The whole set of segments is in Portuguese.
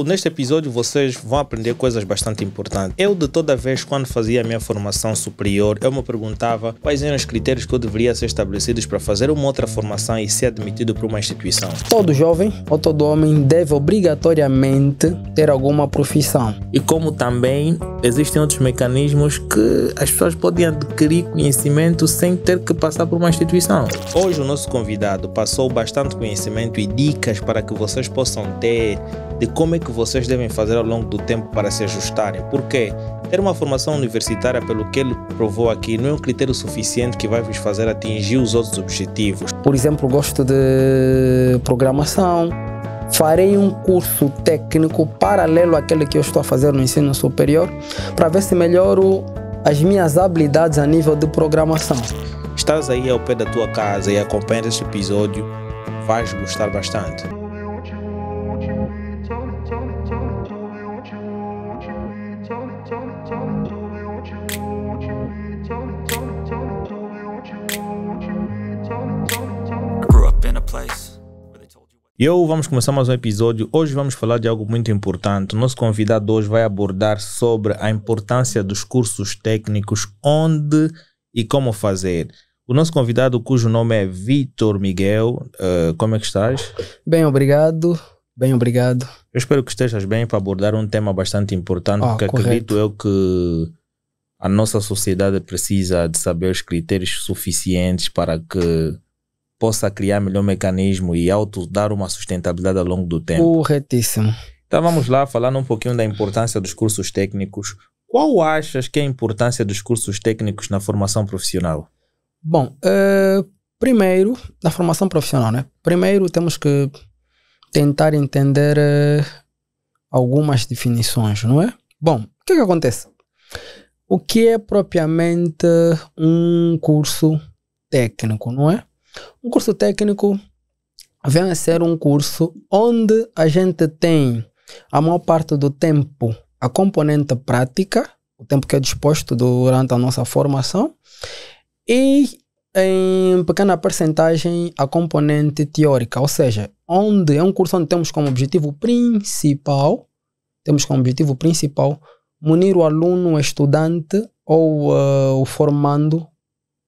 Neste episódio vocês vão aprender coisas bastante importantes. Eu de toda vez quando fazia a minha formação superior, eu me perguntava quais eram os critérios que eu deveria ser estabelecidos para fazer uma outra formação e ser admitido para uma instituição. Todo jovem ou todo homem deve obrigatoriamente ter alguma profissão. E como também existem outros mecanismos que as pessoas podem adquirir conhecimento sem ter que passar por uma instituição. Hoje o nosso convidado passou bastante conhecimento e dicas para que vocês possam ter de como é que vocês devem fazer ao longo do tempo para se ajustarem. Porque ter uma formação universitária, pelo que ele provou aqui, não é um critério suficiente que vai vos fazer atingir os outros objetivos. Por exemplo, gosto de programação. Farei um curso técnico paralelo àquele que eu estou a fazer no ensino superior para ver se melhoro as minhas habilidades a nível de programação. Estás aí ao pé da tua casa e acompanhas este episódio, vais gostar bastante. Vamos começar mais um episódio. Hoje vamos falar de algo muito importante. O nosso convidado hoje vai abordar sobre a importância dos cursos técnicos, onde e como fazer. O nosso convidado, cujo nome é Vitor Miguel, como é que estás? Bem, obrigado. Bem, obrigado. Eu espero que estejas bem para abordar um tema bastante importante, porque correto. Acredito eu que a nossa sociedade precisa de saber os critérios suficientes para que possa criar melhor mecanismo e dar uma sustentabilidade ao longo do tempo. Corretíssimo. Então vamos lá, falando um pouquinho da importância dos cursos técnicos. Qual achas que é a importância dos cursos técnicos na formação profissional? Bom, primeiro, na formação profissional, né? Primeiro temos que tentar entender algumas definições, não é? Bom, o que acontece? O que é propriamente um curso técnico, não é? Um curso técnico vem a ser um curso onde a gente tem a maior parte do tempo a componente prática, o tempo que é disposto durante a nossa formação, e em pequena percentagem a componente teórica, ou seja, onde é um curso onde temos como objetivo principal munir o aluno, o estudante ou o formando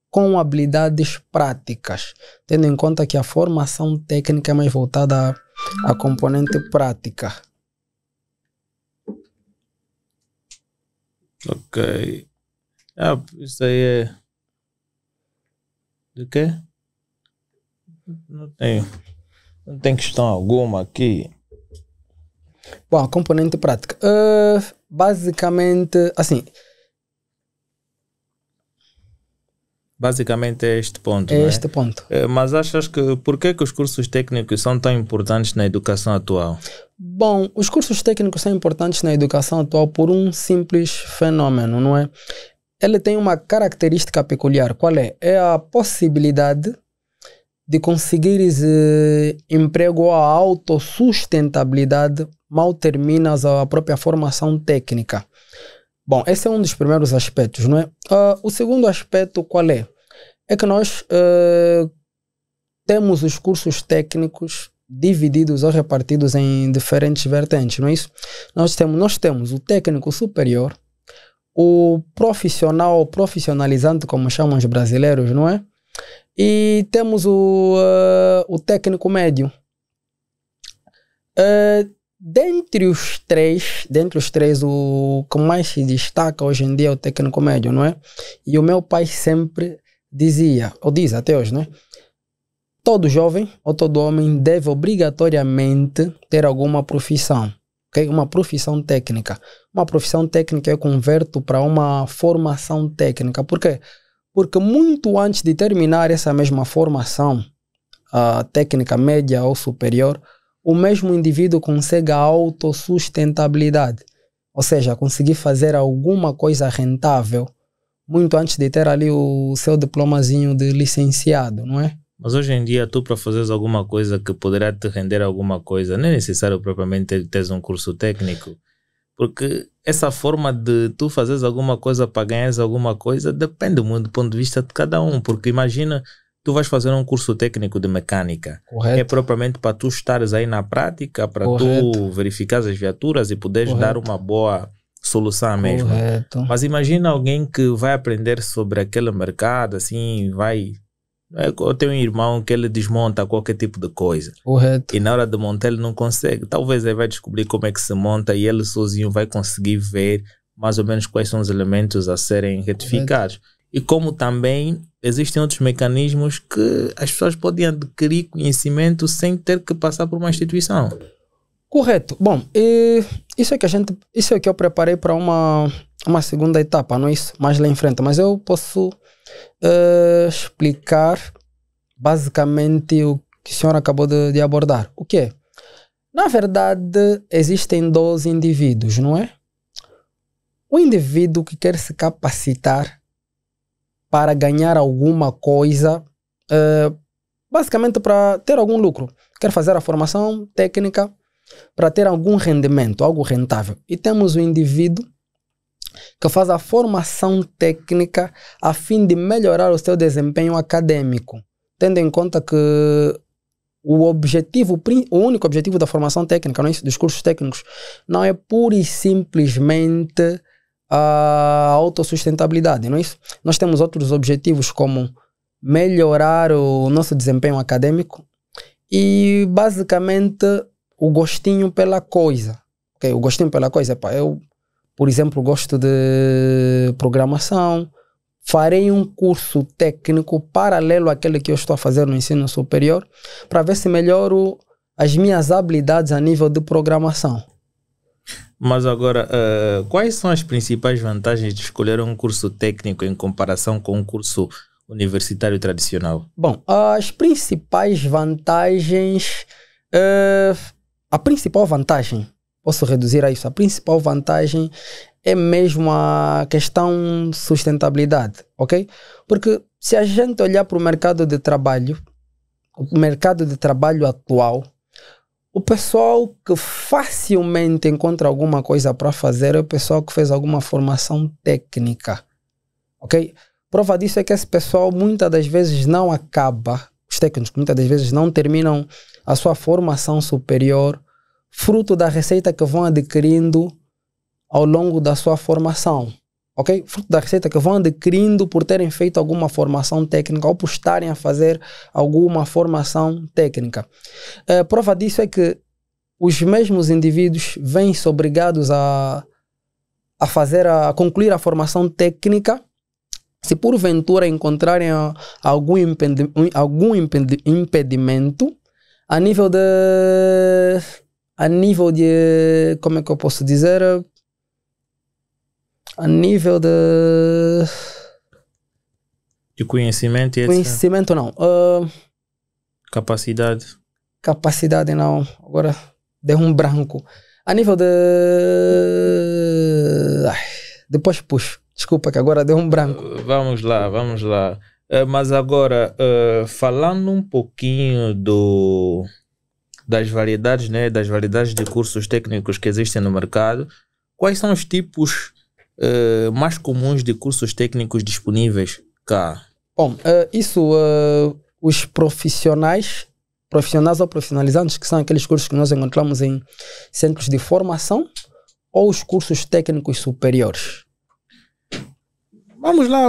com habilidades práticas, tendo em conta que a formação técnica é mais voltada à componente prática. Ok. Isso aí é... De quê? Não tem questão alguma aqui. Bom, a componente prática. Basicamente, assim... Basicamente é este ponto, este ponto. Mas achas que... Por que os cursos técnicos são tão importantes na educação atual? Bom, os cursos técnicos são importantes na educação atual por um simples fenômeno, não é? Ele tem uma característica peculiar. Qual é? É a possibilidade de conseguires emprego ou a autossustentabilidade mal terminas a própria formação técnica. Bom, esse é um dos primeiros aspectos, não é? O segundo aspecto qual é? É que nós temos os cursos técnicos divididos ou repartidos em diferentes vertentes, não é isso? Nós temos o técnico superior, o profissional ou profissionalizante, como chamam os brasileiros, não é? E temos o técnico médio. Dentre os três, o que mais se destaca hoje em dia é o técnico médio, não é? E o meu pai sempre dizia, ou diz até hoje, não é? Todo jovem ou todo homem deve obrigatoriamente ter alguma profissão. Okay? Uma profissão técnica. Uma profissão técnica eu converto para uma formação técnica. Por quê? Porque muito antes de terminar essa mesma formação, técnica média ou superior, o mesmo indivíduo consegue a autossustentabilidade. Ou seja, conseguir fazer alguma coisa rentável muito antes de ter ali o seu diplomazinho de licenciado, não é? Mas hoje em dia, tu para fazeres alguma coisa que poderá te render alguma coisa, não é necessário propriamente teres um curso técnico. Porque essa forma de tu fazeres alguma coisa para ganhares alguma coisa depende muito do ponto de vista de cada um. Porque imagina, tu vais fazer um curso técnico de mecânica. Correto. É propriamente para tu estares aí na prática, para tu verificar as viaturas e poderes dar uma boa solução mesmo. Correto. Mas imagina alguém que vai aprender sobre aquele mercado, assim, vai... Eu tenho um irmão que ele desmonta qualquer tipo de coisa. Correto. E na hora de montar ele não consegue. Talvez ele vai descobrir como é que se monta e ele sozinho vai conseguir ver mais ou menos quais são os elementos a serem retificados. Correto. E como também existem outros mecanismos que as pessoas podem adquirir conhecimento sem ter que passar por uma instituição. Correto. Bom, isso é que eu preparei para uma segunda etapa, não é isso? Mais lá em frente. Mas eu posso explicar basicamente o que o senhor acabou de abordar. O que é? Na verdade, existem dois indivíduos, não é? O indivíduo que quer se capacitar para ganhar alguma coisa, basicamente para ter algum lucro. Quer fazer a formação técnica para ter algum rendimento, algo rentável. E temos o indivíduo que faz a formação técnica a fim de melhorar o seu desempenho acadêmico, tendo em conta que o único objetivo da formação técnica, não é isso, dos cursos técnicos, não é pura e simplesmente a autossustentabilidade, não é isso? Nós temos outros objetivos como melhorar o nosso desempenho acadêmico e basicamente o gostinho pela coisa. Okay? O gostinho pela coisa, eu, por exemplo, gosto de programação, farei um curso técnico paralelo àquele que eu estou a fazer no ensino superior para ver se melhoro as minhas habilidades a nível de programação. Mas agora, quais são as principais vantagens de escolher um curso técnico em comparação com um curso universitário tradicional? Bom, as principais vantagens... a principal vantagem, posso reduzir a isso, a principal vantagem é mesmo a questão sustentabilidade, ok? Porque se a gente olhar para o mercado de trabalho atual, o pessoal que facilmente encontra alguma coisa para fazer é o pessoal que fez alguma formação técnica, ok? Prova disso é que esse pessoal muitas das vezes não acaba, os técnicos muitas das vezes não terminam a sua formação superior fruto da receita que vão adquirindo ao longo da sua formação, ok? Fruto da receita que vão adquirindo por terem feito alguma formação técnica ou por estarem a fazer alguma formação técnica. Prova disso é que os mesmos indivíduos vêm-se obrigados a concluir a formação técnica se porventura encontrarem algum impedimento a nível de, como é que eu posso dizer? A nível de conhecimento e etc. Conhecimento não. Capacidade. Capacidade não. Agora deu um branco. A nível de... depois puxo. Desculpa que agora deu um branco. Vamos lá. Mas agora, falando um pouquinho das variedades, né? Das variedades de cursos técnicos que existem no mercado, quais são os tipos mais comuns de cursos técnicos disponíveis cá? Bom, os profissionais ou profissionalizantes, que são aqueles cursos que nós encontramos em centros de formação, ou os cursos técnicos superiores? Vamos lá,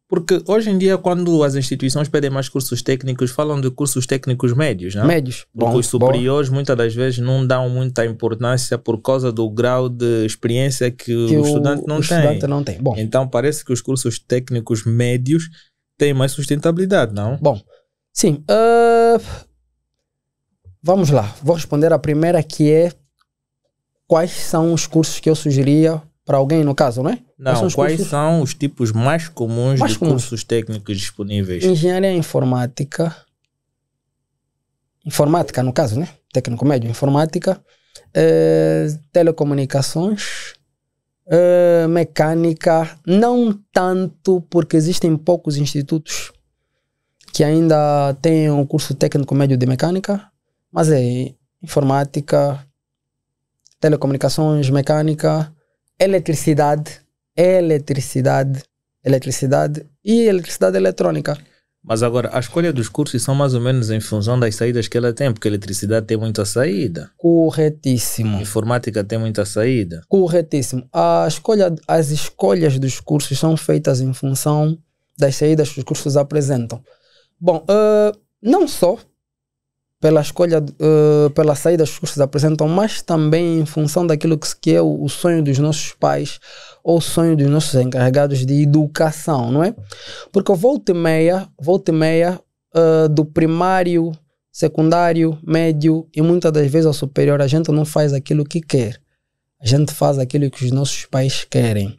porque hoje em dia, quando as instituições pedem mais cursos técnicos, falam de cursos técnicos médios, não? Médios. Porque os superiores muitas das vezes não dão muita importância por causa do grau de experiência que o estudante não tem. Bom. Então parece que os cursos técnicos médios têm mais sustentabilidade, não? Bom, sim. Vamos lá. Vou responder a primeira, que é quais são os cursos que eu sugeria para alguém, no caso, não é? Não, quais são os tipos mais comuns de cursos técnicos disponíveis? Engenharia informática. Informática, no caso, né? Técnico médio, informática. Telecomunicações. Mecânica. Não tanto, porque existem poucos institutos que ainda têm um curso técnico médio de mecânica. Mas é informática, telecomunicações, mecânica... Eletricidade e eletricidade eletrônica. Mas agora, a escolha dos cursos são mais ou menos em função das saídas que ela tem, porque a eletricidade tem muita saída. Corretíssimo. Informática tem muita saída. Corretíssimo. As escolhas dos cursos são feitas em função das saídas que os cursos apresentam. Bom, não só pela escolha, pela saída que os cursos apresentam, mas também em função daquilo que é o sonho dos nossos pais ou o sonho dos nossos encarregados de educação, não é? Porque volta e meia, do primário, secundário, médio e muitas das vezes ao superior, a gente não faz aquilo que quer. A gente faz aquilo que os nossos pais querem.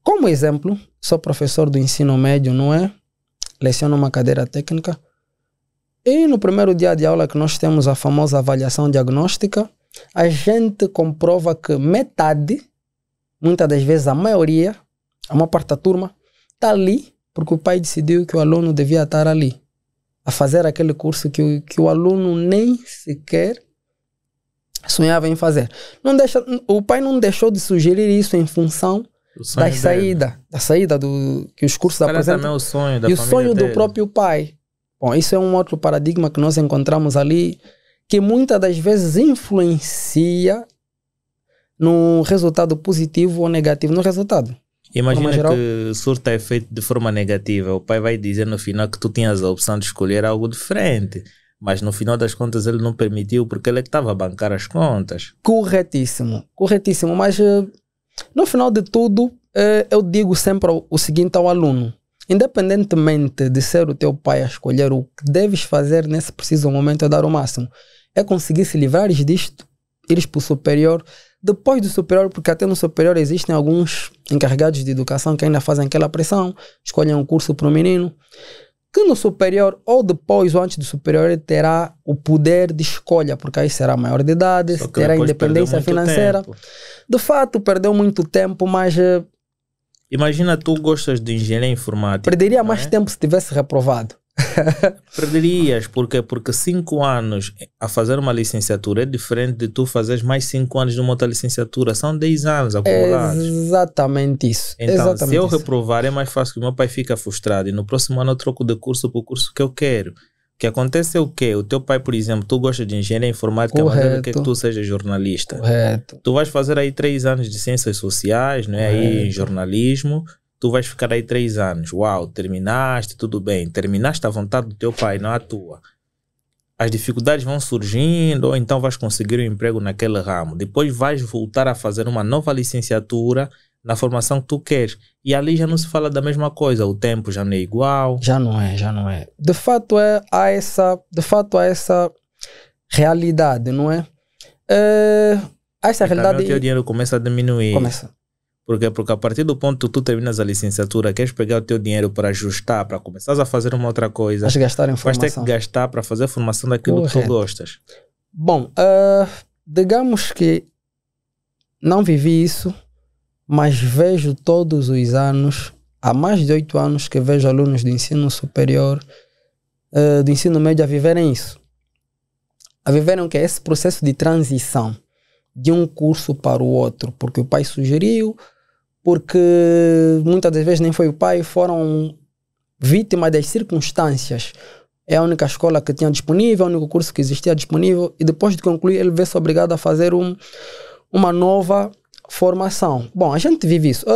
Como exemplo, sou professor do ensino médio, não é? Leciono uma cadeira técnica. E no primeiro dia de aula que nós temos a famosa avaliação diagnóstica, a gente comprova que metade, muitas das vezes a maioria, a maior parte da turma, está ali porque o pai decidiu que o aluno devia estar ali, a fazer aquele curso que o aluno nem sequer sonhava em fazer. O pai não deixou de sugerir isso em função da saída que os cursos apresentam. O sonho da e o família sonho dele. do próprio pai. Bom, isso é um outro paradigma que nós encontramos ali, que muitas das vezes influencia no resultado positivo ou negativo no resultado. Imagina que surta é feito de forma negativa. O pai vai dizer no final que tu tinhas a opção de escolher algo diferente. Mas no final das contas ele não permitiu porque ele é que estava a bancar as contas. Corretíssimo. Mas no final de tudo, eu digo sempre o seguinte ao aluno. Independentemente de ser o teu pai a escolher, o que deves fazer nesse preciso momento é dar o máximo. É conseguir se livrar disto, ires para o superior. Depois do superior, porque até no superior existem alguns encarregados de educação que ainda fazem aquela pressão, escolhem um curso para o menino, que no superior, ou depois ou antes do superior, ele terá o poder de escolha, porque aí será maior de idade, terá independência financeira. De fato, perdeu muito tempo, mas... Imagina, tu gostas de engenharia informática. Perderia mais tempo se tivesse reprovado. Perderias, porque 5 anos a fazer uma licenciatura é diferente de tu fazeres mais 5 anos de uma outra licenciatura. São 10 anos acumulados. Exatamente isso. Então, se eu reprovar, é mais fácil que o meu pai fique frustrado e no próximo ano eu troco de curso para o curso que eu quero. O que acontece é o quê? O teu pai, por exemplo, tu gosta de engenharia informática, mas ele quer que tu seja jornalista. Correto. Tu vais fazer aí 3 anos de ciências sociais, não é? Aí em jornalismo. Tu vais ficar aí 3 anos. Uau, terminaste, tudo bem. Terminaste à vontade do teu pai, não à tua. As dificuldades vão surgindo, ou então vais conseguir um emprego naquele ramo. Depois vais voltar a fazer uma nova licenciatura na formação que tu queres. E ali já não se fala da mesma coisa. O tempo já não é igual. Já não é. De fato, há essa realidade, não é? Essa realidade... o teu dinheiro começa a diminuir. Começa. Porque a partir do ponto que tu terminas a licenciatura, queres pegar o teu dinheiro para ajustar, para começar a fazer uma outra coisa. Vais gastar em formação. Vais ter que gastar para fazer a formação daquilo que tu gostas. Bom, digamos que não vivi isso, mas vejo todos os anos, há mais de 8 anos que vejo alunos do ensino superior, do ensino médio a viverem isso. A viverem o que é esse processo de transição de um curso para o outro, porque o pai sugeriu, porque muitas das vezes nem foi o pai, foram vítimas das circunstâncias. É a única escola que tinha disponível, é o único curso que existia disponível, e depois de concluir ele vê-se obrigado a fazer uma nova formação. Bom, a gente vive isso.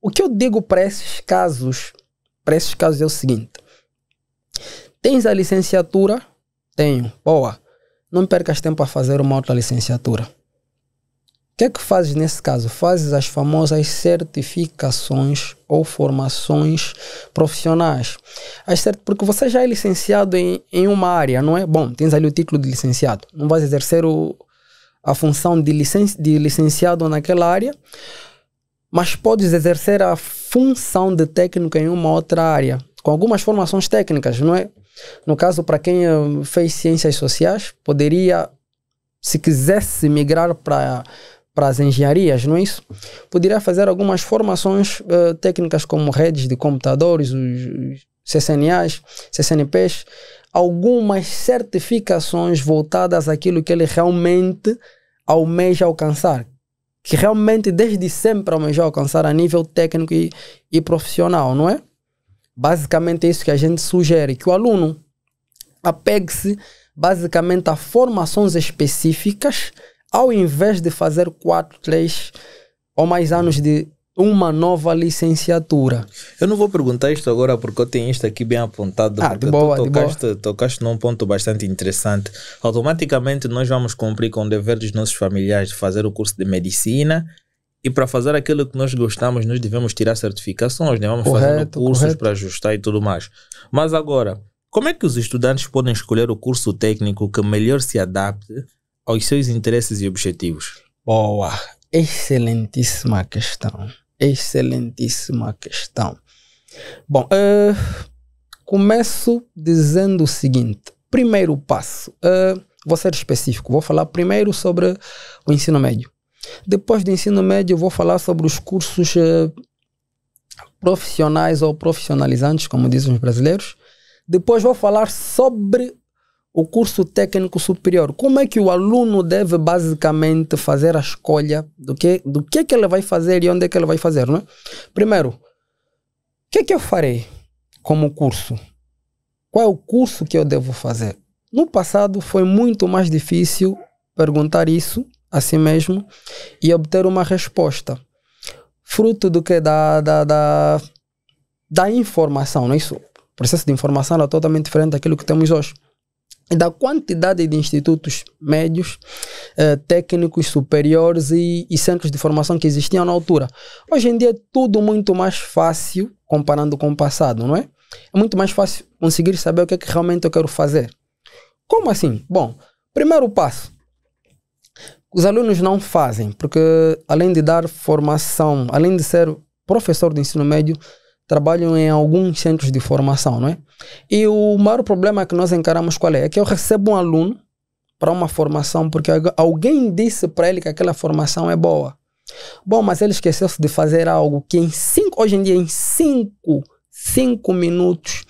O que eu digo para esses casos é o seguinte: tens a licenciatura? Tenho. Boa. Não percas tempo a fazer uma outra licenciatura. O que é que fazes nesse caso? Fazes as famosas certificações ou formações profissionais. Porque você já é licenciado em uma área, não é? Bom, tens ali o título de licenciado. Não vais exercer a função de licenciado naquela área, mas podes exercer a função de técnico em uma outra área, com algumas formações técnicas, não é? No caso, para quem fez ciências sociais, poderia, se quisesse migrar para as engenharias, não é isso? Poderia fazer algumas formações técnicas como redes de computadores, os CCNAs, CCNPs, algumas certificações voltadas àquilo que ele realmente almeja alcançar, que realmente desde sempre almejou alcançar a nível técnico e profissional, não é? Basicamente é isso que a gente sugere, que o aluno apegue-se basicamente a formações específicas, ao invés de fazer 4, 3 ou mais anos de uma nova licenciatura. Eu não vou perguntar isto agora porque eu tenho isto aqui bem apontado, porque de boa, tocaste num ponto bastante interessante. Automaticamente nós vamos cumprir com o dever dos nossos familiares de fazer o curso de medicina, e para fazer aquilo que nós gostamos nós devemos tirar certificações, devemos fazer cursos para ajustar e tudo mais. Mas agora, como é que os estudantes podem escolher o curso técnico que melhor se adapte aos seus interesses e objetivos? Boa, excelentíssima questão. Excelentíssima questão. Bom, começo dizendo o seguinte. Primeiro passo, vou ser específico, vou falar primeiro sobre o ensino médio. Depois do ensino médio vou falar sobre os cursos profissionais ou profissionalizantes, como dizem os brasileiros. Depois vou falar sobre o curso técnico superior. Como é que o aluno deve basicamente fazer a escolha do que ele vai fazer e onde é que ele vai fazer, não é? Primeiro, o que é que eu farei como curso? Qual é o curso que eu devo fazer? No passado foi muito mais difícil perguntar isso a si mesmo e obter uma resposta. Fruto do que? Da informação, não é isso? O processo de informação era totalmente diferente daquilo que temos hoje. E da quantidade de institutos médios, técnicos superiores e centros de formação que existiam na altura. Hoje em dia é tudo muito mais fácil comparando com o passado, não é? É muito mais fácil conseguir saber o que é que realmente eu quero fazer. Como assim? Bom, primeiro passo. Os alunos não fazem, porque além de dar formação, além de ser professor de ensino médio, trabalham em alguns centros de formação, não é? E o maior problema que nós encaramos qual é? É que eu recebo um aluno para uma formação porque alguém disse para ele que aquela formação é boa. Bom, mas ele esqueceu-se de fazer algo que hoje em dia em 5 minutos,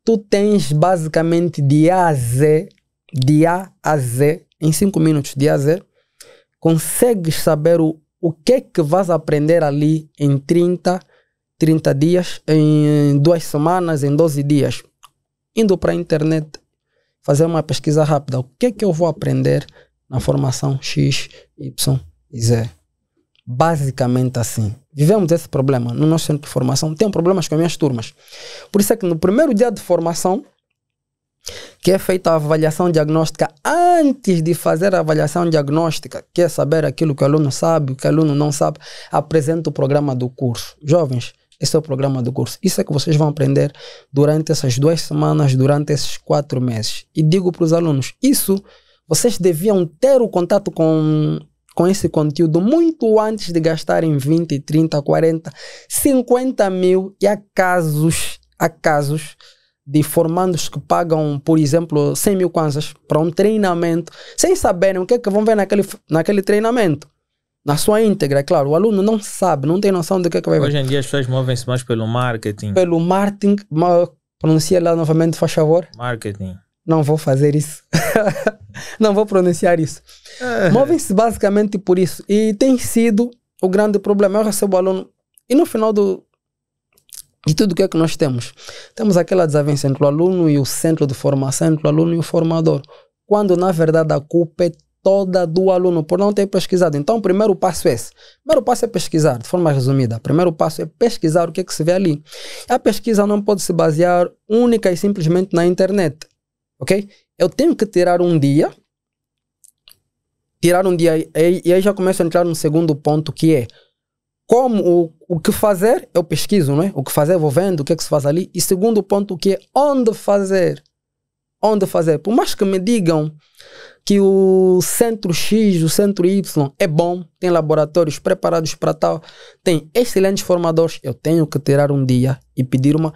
tu tens basicamente de A a Z, em 5 minutos, de A a Z, consegues saber o que é que vais aprender ali em 30 dias, em 2 semanas, em 12 dias. Indo para a internet, fazer uma pesquisa rápida. O que é que eu vou aprender na formação X, Y e Z? Basicamente assim. Vivemos esse problema no nosso centro de formação. Tenho problemas com as minhas turmas. Por isso é que no primeiro dia de formação, que é feita a avaliação diagnóstica, antes de fazer a avaliação diagnóstica, que é saber aquilo que o aluno sabe, o que o aluno não sabe, apresenta o programa do curso. Jovens, esse é o programa do curso. Isso é que vocês vão aprender durante essas 2 semanas, durante esses 4 meses. E digo para os alunos, isso vocês deviam ter o contato com esse conteúdo muito antes de gastarem 20, 30, 40, 50 mil. E há casos de formandos que pagam, por exemplo, 100 mil kwanzas para um treinamento, sem saberem o que é que vão ver naquele treinamento. Na sua íntegra, é claro. O aluno não sabe, não tem noção do que é que vai ver. Hoje em dia as pessoas movem-se mais pelo marketing. Pelo marketing, pronuncia lá novamente, faz favor. Marketing. Não vou fazer isso. Não vou pronunciar isso. Movem-se basicamente por isso. E tem sido o grande problema. Eu recebo o aluno e no final de tudo o que é que nós temos? Temos aquela desavença entre o aluno e o centro de formação, entre o aluno e o formador. Quando na verdade a culpa é toda do aluno por não ter pesquisado. Então o primeiro passo é esse. O primeiro passo é pesquisar, de forma resumida. O primeiro passo é pesquisar o que é que se vê ali. A pesquisa não pode se basear única e simplesmente na internet. Ok? Eu tenho que tirar um dia e aí já começo a entrar no segundo ponto, que é como o que fazer, eu pesquiso, não é? O que fazer, eu vou vendo o que é que se faz ali. E segundo ponto, que é onde fazer. Onde fazer. Por mais que me digam que o centro X, o centro Y é bom, tem laboratórios preparados para tal, tem excelentes formadores, eu tenho que tirar um dia e pedir uma...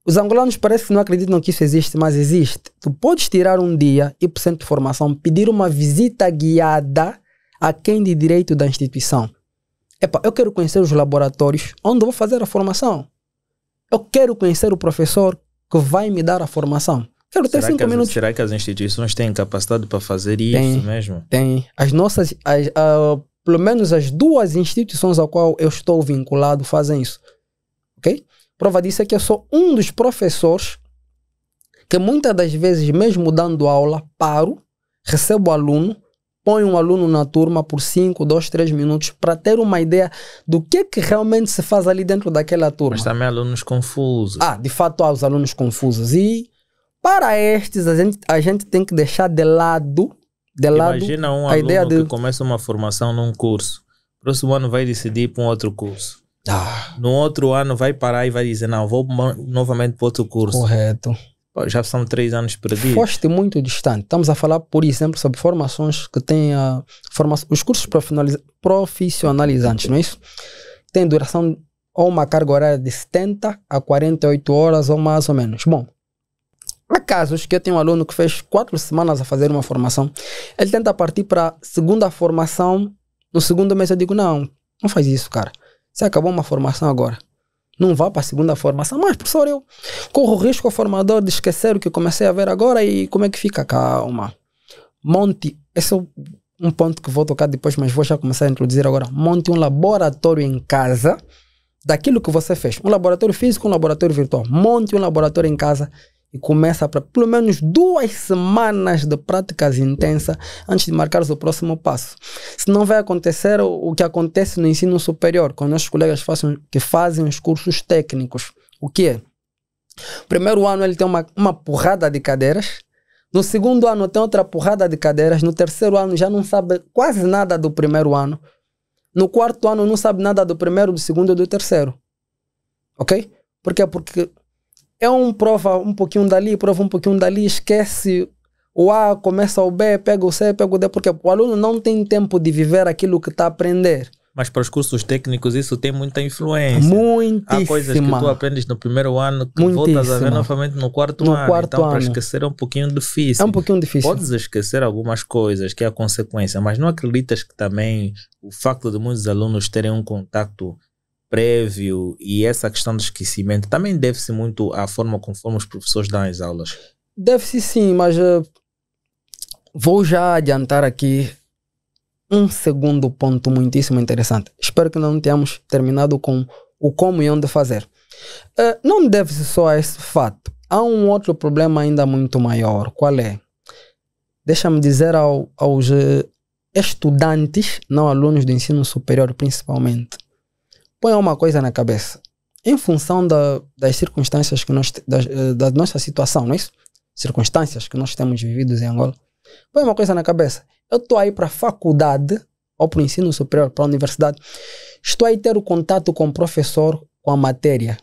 Os angolanos parece que não acreditam que isso existe, mas existe. Tu podes tirar um dia e ir para o centro de formação, pedir uma visita guiada a quem de direito da instituição. Epa, eu quero conhecer os laboratórios onde eu vou fazer a formação. Eu quero conhecer o professor que vai me dar a formação. Quero ter 5 minutos. Será que as instituições têm capacidade para fazer isso mesmo? Tem. As nossas, pelo menos as 2 instituições ao qual eu estou vinculado fazem isso. Ok? Prova disso é que eu sou um dos professores que muitas das vezes, mesmo dando aula, paro, recebo o aluno, ponho um aluno na turma por 5, 2, 3 minutos para ter uma ideia do que realmente se faz ali dentro daquela turma. Mas também alunos confusos. De fato há os alunos confusos. E para estes a gente tem que deixar de lado Imagina um a ideia aluno que começa uma formação num curso. Próximo ano vai decidir para um outro curso. No outro ano vai parar e vai dizer, não, vou novamente para outro curso. Correto. Já são 3 anos perdidos. Foste muito distante. Estamos a falar, por exemplo, sobre formações que têm os cursos profissionalizantes, não é isso? Tem duração ou uma carga horária de 70 a 48 horas ou mais ou menos. Bom, há casos que eu tenho um aluno que fez 4 semanas a fazer uma formação. Ele tenta partir para a segunda formação. No segundo mês eu digo, não faz isso, cara. Você acabou uma formação agora. Não vá para a segunda formação. Mas, professor, eu corro o risco ao formador de esquecer o que comecei a ver agora e como é que fica? Calma. Monte, esse é um ponto que vou tocar depois, mas vou já começar a introduzir agora. Monte um laboratório em casa daquilo que você fez. Um laboratório físico, um laboratório virtual. Monte um laboratório em casa e começa para pelo menos 2 semanas de práticas intensas antes de marcares o próximo passo. Se não vai acontecer o que acontece no ensino superior, com nossos colegas que fazem os cursos técnicos. O que é? Primeiro ano ele tem uma porrada de cadeiras, no segundo ano tem outra porrada de cadeiras, no terceiro ano já não sabe quase nada do primeiro ano, no quarto ano não sabe nada do primeiro, do segundo e do terceiro. Ok? Por quê? Porque prova um pouquinho dali, prova um pouquinho dali, esquece o A, começa o B, pega o C, pega o D, porque o aluno não tem tempo de viver aquilo que está a aprender. Mas para os cursos técnicos isso tem muita influência. Muitíssima. Há coisas que tu aprendes no primeiro ano que voltas a ver novamente no quarto ano. Então para esquecer é um pouquinho difícil. É um pouquinho difícil. Podes esquecer algumas coisas que é a consequência, mas não acreditas que também o facto de muitos alunos terem um contato prévio e essa questão do esquecimento também deve-se muito à forma conforme os professores dão as aulas? Deve-se sim, mas vou já adiantar aqui um segundo ponto muitíssimo interessante. Espero que não tenhamos terminado com o como e onde fazer. Não deve-se só a esse fato. Há um outro problema ainda muito maior. Qual é? Deixa-me dizer aos estudantes, não alunos do ensino superior principalmente, ponham uma coisa na cabeça. Em função das circunstâncias que da nossa situação, não é isso? Circunstâncias que nós temos vividos em Angola. Põe uma coisa na cabeça. Eu estou aí para a faculdade, ou para o ensino superior, para a universidade. Estou aí a ter o contato com o professor, com a matéria.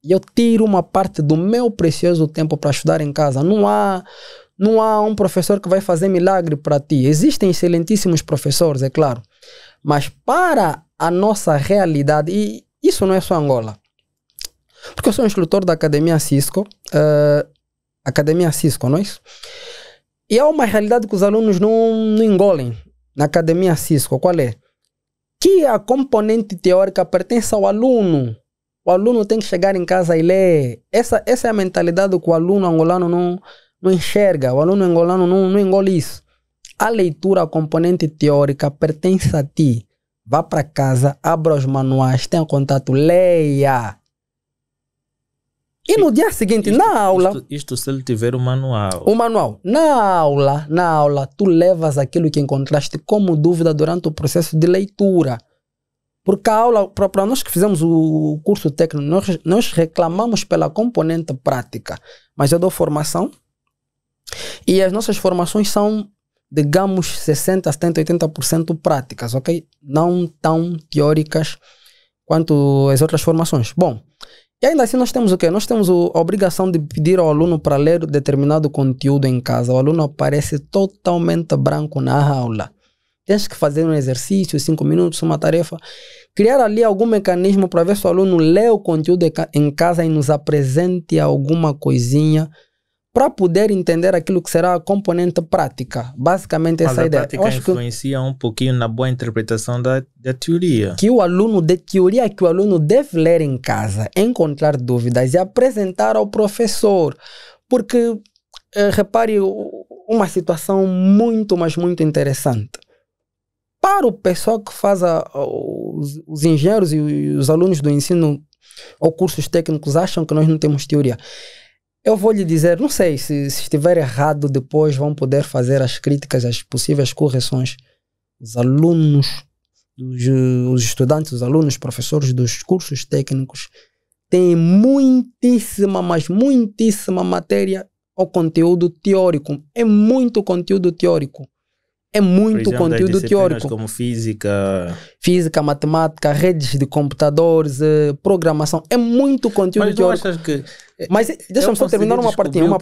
E eu tiro uma parte do meu precioso tempo para estudar em casa. Não há um professor que vai fazer milagre para ti. Existem excelentíssimos professores, é claro. Mas para a nossa realidade, e isso não é só Angola. Porque eu sou um instrutor da Academia Cisco, não é isso? E há uma realidade que os alunos não engolem na Academia Cisco. Qual é? Que a componente teórica pertence ao aluno. O aluno tem que chegar em casa e ler. Essa é a mentalidade que o aluno angolano não enxerga. O aluno angolano não engole isso. A leitura, a componente teórica pertence a ti. Vá para casa, abra os manuais, tenha contato, leia. E no dia seguinte, na aula... Isto se ele tiver o manual. O manual. Na aula, tu levas aquilo que encontraste como dúvida durante o processo de leitura. Porque a aula, para nós que fizemos o curso técnico, nós reclamamos pela componente prática. Mas eu dou formação e as nossas formações são, digamos, 60%, 70%, 80% práticas, ok? Não tão teóricas quanto as outras formações. Bom, e ainda assim nós temos o quê? Nós temos a obrigação de pedir ao aluno para ler determinado conteúdo em casa. O aluno aparece totalmente branco na aula. Tens que fazer um exercício, 5 minutos, uma tarefa. Criar ali algum mecanismo para ver se o aluno lê o conteúdo em casa e nos apresente alguma coisinha para poder entender aquilo que será a componente prática. Basicamente essa é a ideia. Mas a prática influencia um pouquinho na boa interpretação da teoria. Que o aluno de teoria que o aluno deve ler em casa, encontrar dúvidas e apresentar ao professor. Porque, repare, uma situação muito, mas muito interessante. para o pessoal que faz os engenheiros e os alunos do ensino ou cursos técnicos acham que nós não temos teoria. Eu vou lhe dizer, não sei, se estiver errado depois vão poder fazer as críticas, as possíveis correções. Os alunos, os estudantes, os alunos, professores dos cursos técnicos têm muitíssima, mas muitíssima matéria ou conteúdo teórico. É muito conteúdo teórico. É muito Por exemplo, conteúdo teórico. como física, matemática, redes de computadores, programação. É muito conteúdo mas teórico. Não achas que... Mas deixa-me só terminar uma partinha. Uma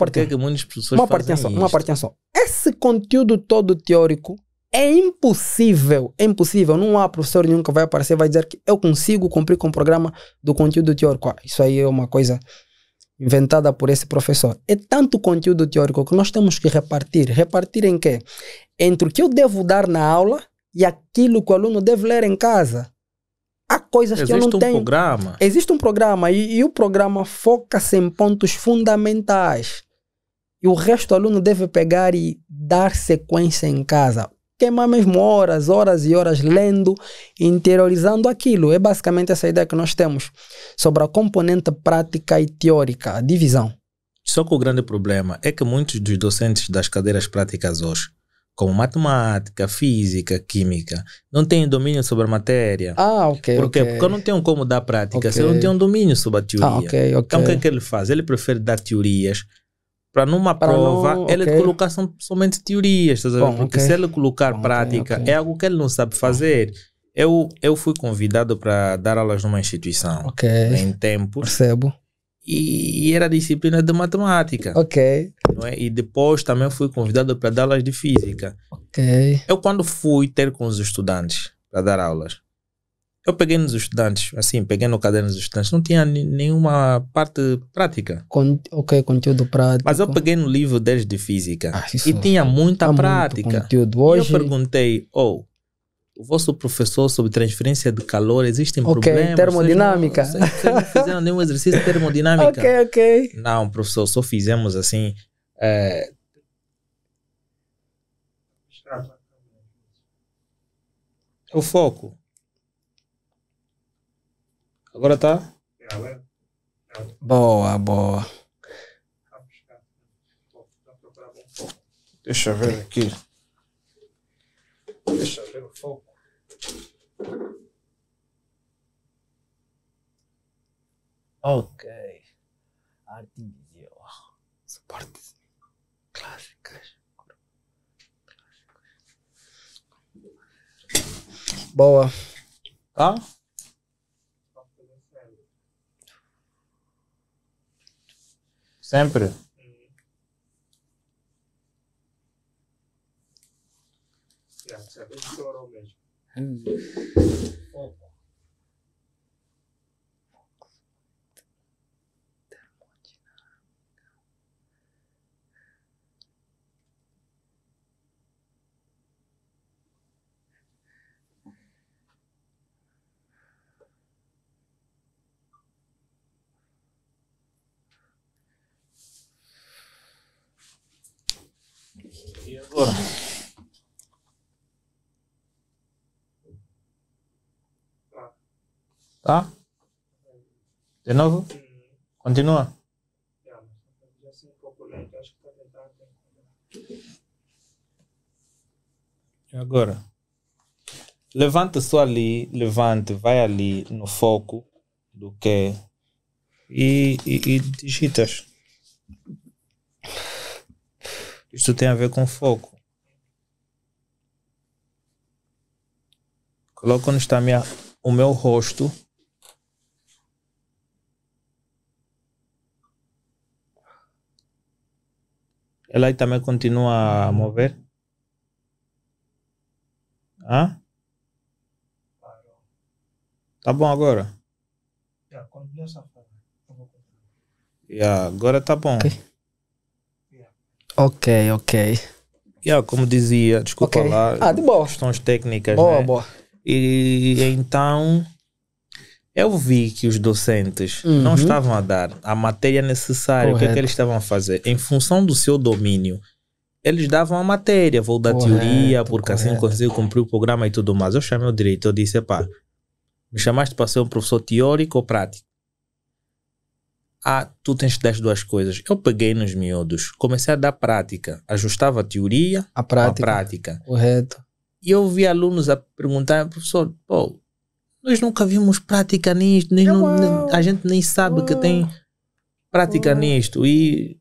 partinha só. Esse conteúdo todo teórico é impossível. É impossível. Não há professor nenhum que vai aparecer e vai dizer que eu consigo cumprir com o programa do conteúdo teórico. Isso aí é uma coisa inventada por esse professor. É tanto conteúdo teórico que nós temos que repartir. Repartir em quê? Entre o que eu devo dar na aula e aquilo que o aluno deve ler em casa. Há coisas que eu não tenho. Existe um programa e o programa foca-se em pontos fundamentais. E o resto do aluno deve pegar e dar sequência em casa. Queimar mesmo horas e horas lendo, interiorizando aquilo. É basicamente essa ideia que nós temos sobre a componente prática e teórica, a divisão. Só que o grande problema é que muitos dos docentes das cadeiras práticas hoje, como matemática, física, química, não têm domínio sobre a matéria. Ok. Por quê? Porque eu não tenho como dar prática se eu não tenho um domínio sobre a teoria. Então o que é que ele faz? Ele prefere dar teorias para numa prova ele colocar somente teorias, estás a ver? Porque se ele colocar prática é algo que ele não sabe fazer. Eu fui convidado para dar aulas numa instituição em tempos. Percebo. E era disciplina de matemática. Não é? E depois também fui convidado para dar aulas de física. Eu quando fui ter com os estudantes para dar aulas, eu peguei nos estudantes, assim, peguei no caderno dos estudantes, não tinha nenhuma parte prática. Conteúdo prático. Mas eu peguei no livro deles de física e tinha muita prática. Hoje... E eu perguntei, o vosso professor sobre transferência de calor, existem problemas? Termodinâmica. Vocês não fizeram nenhum exercício de termodinâmica? Não, professor, só fizemos assim... O foco. Agora tá? Boa. Deixa eu ver aqui. Deixa eu ver o foco. Arte visual. Suportes clássicas. Boa. Tá? Sempre. E agora? Tá? De novo? Continua. E agora? Levanta só ali, vai ali no foco do que e digitas. Isso tem a ver com foco. Coloca onde está o meu rosto. Ela aí também continua a mover? Tá bom agora? Agora tá bom. Ok. Como dizia, desculpa lá. De boa. Questões técnicas, Boa. E então eu vi que os docentes não estavam a dar a matéria necessária. O que é que eles estavam a fazer? Em função do seu domínio, eles davam a matéria, vou dar Correto, teoria, porque assim correto. consigo cumprir o programa e tudo mais. Eu chamei o diretor, eu disse, pá, me chamaste para ser um professor teórico ou prático? Ah, tu tens que dar as duas coisas. Eu peguei nos miúdos, comecei a dar prática, ajustava a teoria A com a prática. prática. Correto. E eu vi alunos a perguntar, professor, pô, nós nunca vimos prática nisto, a gente nem sabe que tem prática nisto. E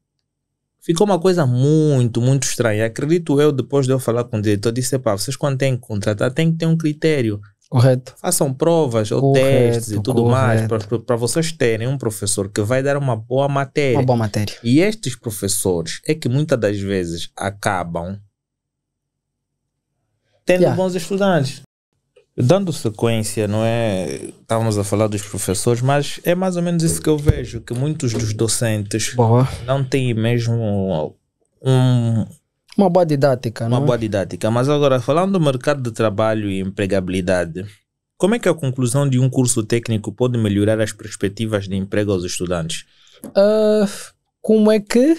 ficou uma coisa muito, muito estranha. Acredito eu, depois de eu falar com o diretor, disse, pá, vocês quando têm que contratar, têm que ter um critério. Correto. Façam provas ou Correto, testes e tudo mais, correto. para vocês terem um professor que vai dar uma boa matéria. Uma boa matéria. E estes professores é que muitas das vezes acabam tendo bons estudantes. Dando sequência, não é? Estávamos a falar dos professores, mas é mais ou menos isso que eu vejo, que muitos dos docentes não têm mesmo uma boa didática. Uma boa didática. Mas agora, falando do mercado de trabalho e empregabilidade, como é que a conclusão de um curso técnico pode melhorar as perspectivas de emprego aos estudantes? Como é que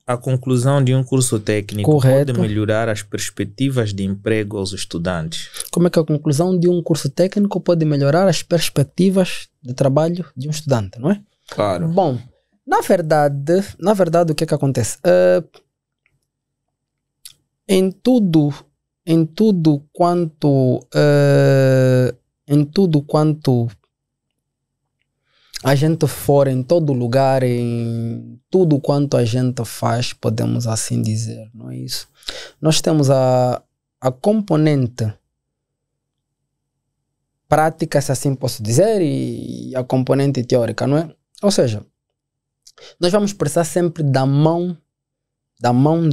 a conclusão de um curso técnico Correto. pode melhorar as perspectivas de emprego aos estudantes? Como é que a conclusão de um curso técnico pode melhorar as perspectivas de trabalho de um estudante, não é? Claro. Bom, na verdade, o que é que acontece? Em tudo quanto a gente for, em todo lugar, em tudo quanto a gente faz, podemos assim dizer, não é isso? Nós temos a componente prática, se assim posso dizer, e a componente teórica, não é? Ou seja, nós vamos precisar sempre da mão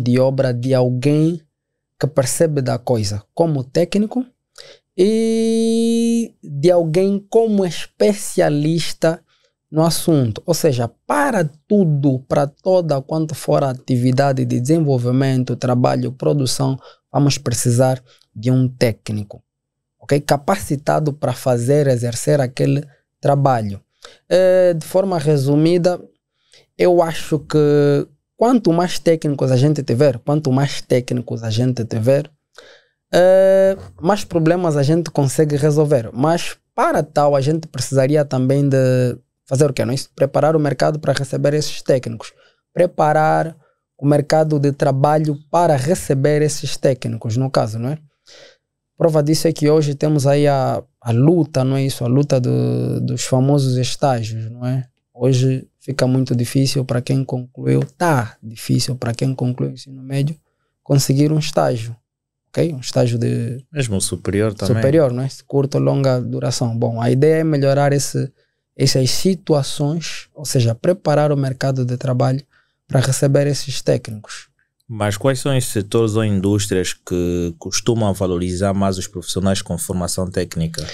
de obra de alguém que percebe da coisa como técnico e de alguém como especialista no assunto. Ou seja, para toda quanto for a atividade de desenvolvimento, trabalho, produção, vamos precisar de um técnico, ok? Capacitado para exercer aquele trabalho. De forma resumida, eu acho que quanto mais técnicos a gente tiver, mais problemas a gente consegue resolver. Mas para tal, a gente precisaria também de fazer o quê? Não é isso? Preparar o mercado para receber esses técnicos. Preparar o mercado de trabalho para receber esses técnicos, no caso, não é? Prova disso é que hoje temos aí a luta, não é isso? A luta dos famosos estágios, não é? Hoje fica muito difícil para quem concluiu, difícil para quem concluiu o ensino médio conseguir um estágio, ok? Um estágio de... Mesmo superior também. Superior, não é? Curta ou longa duração. Bom, a ideia é melhorar essas situações, ou seja, preparar o mercado de trabalho para receber esses técnicos. Mas quais são os setores ou indústrias que costumam valorizar mais os profissionais com formação técnica?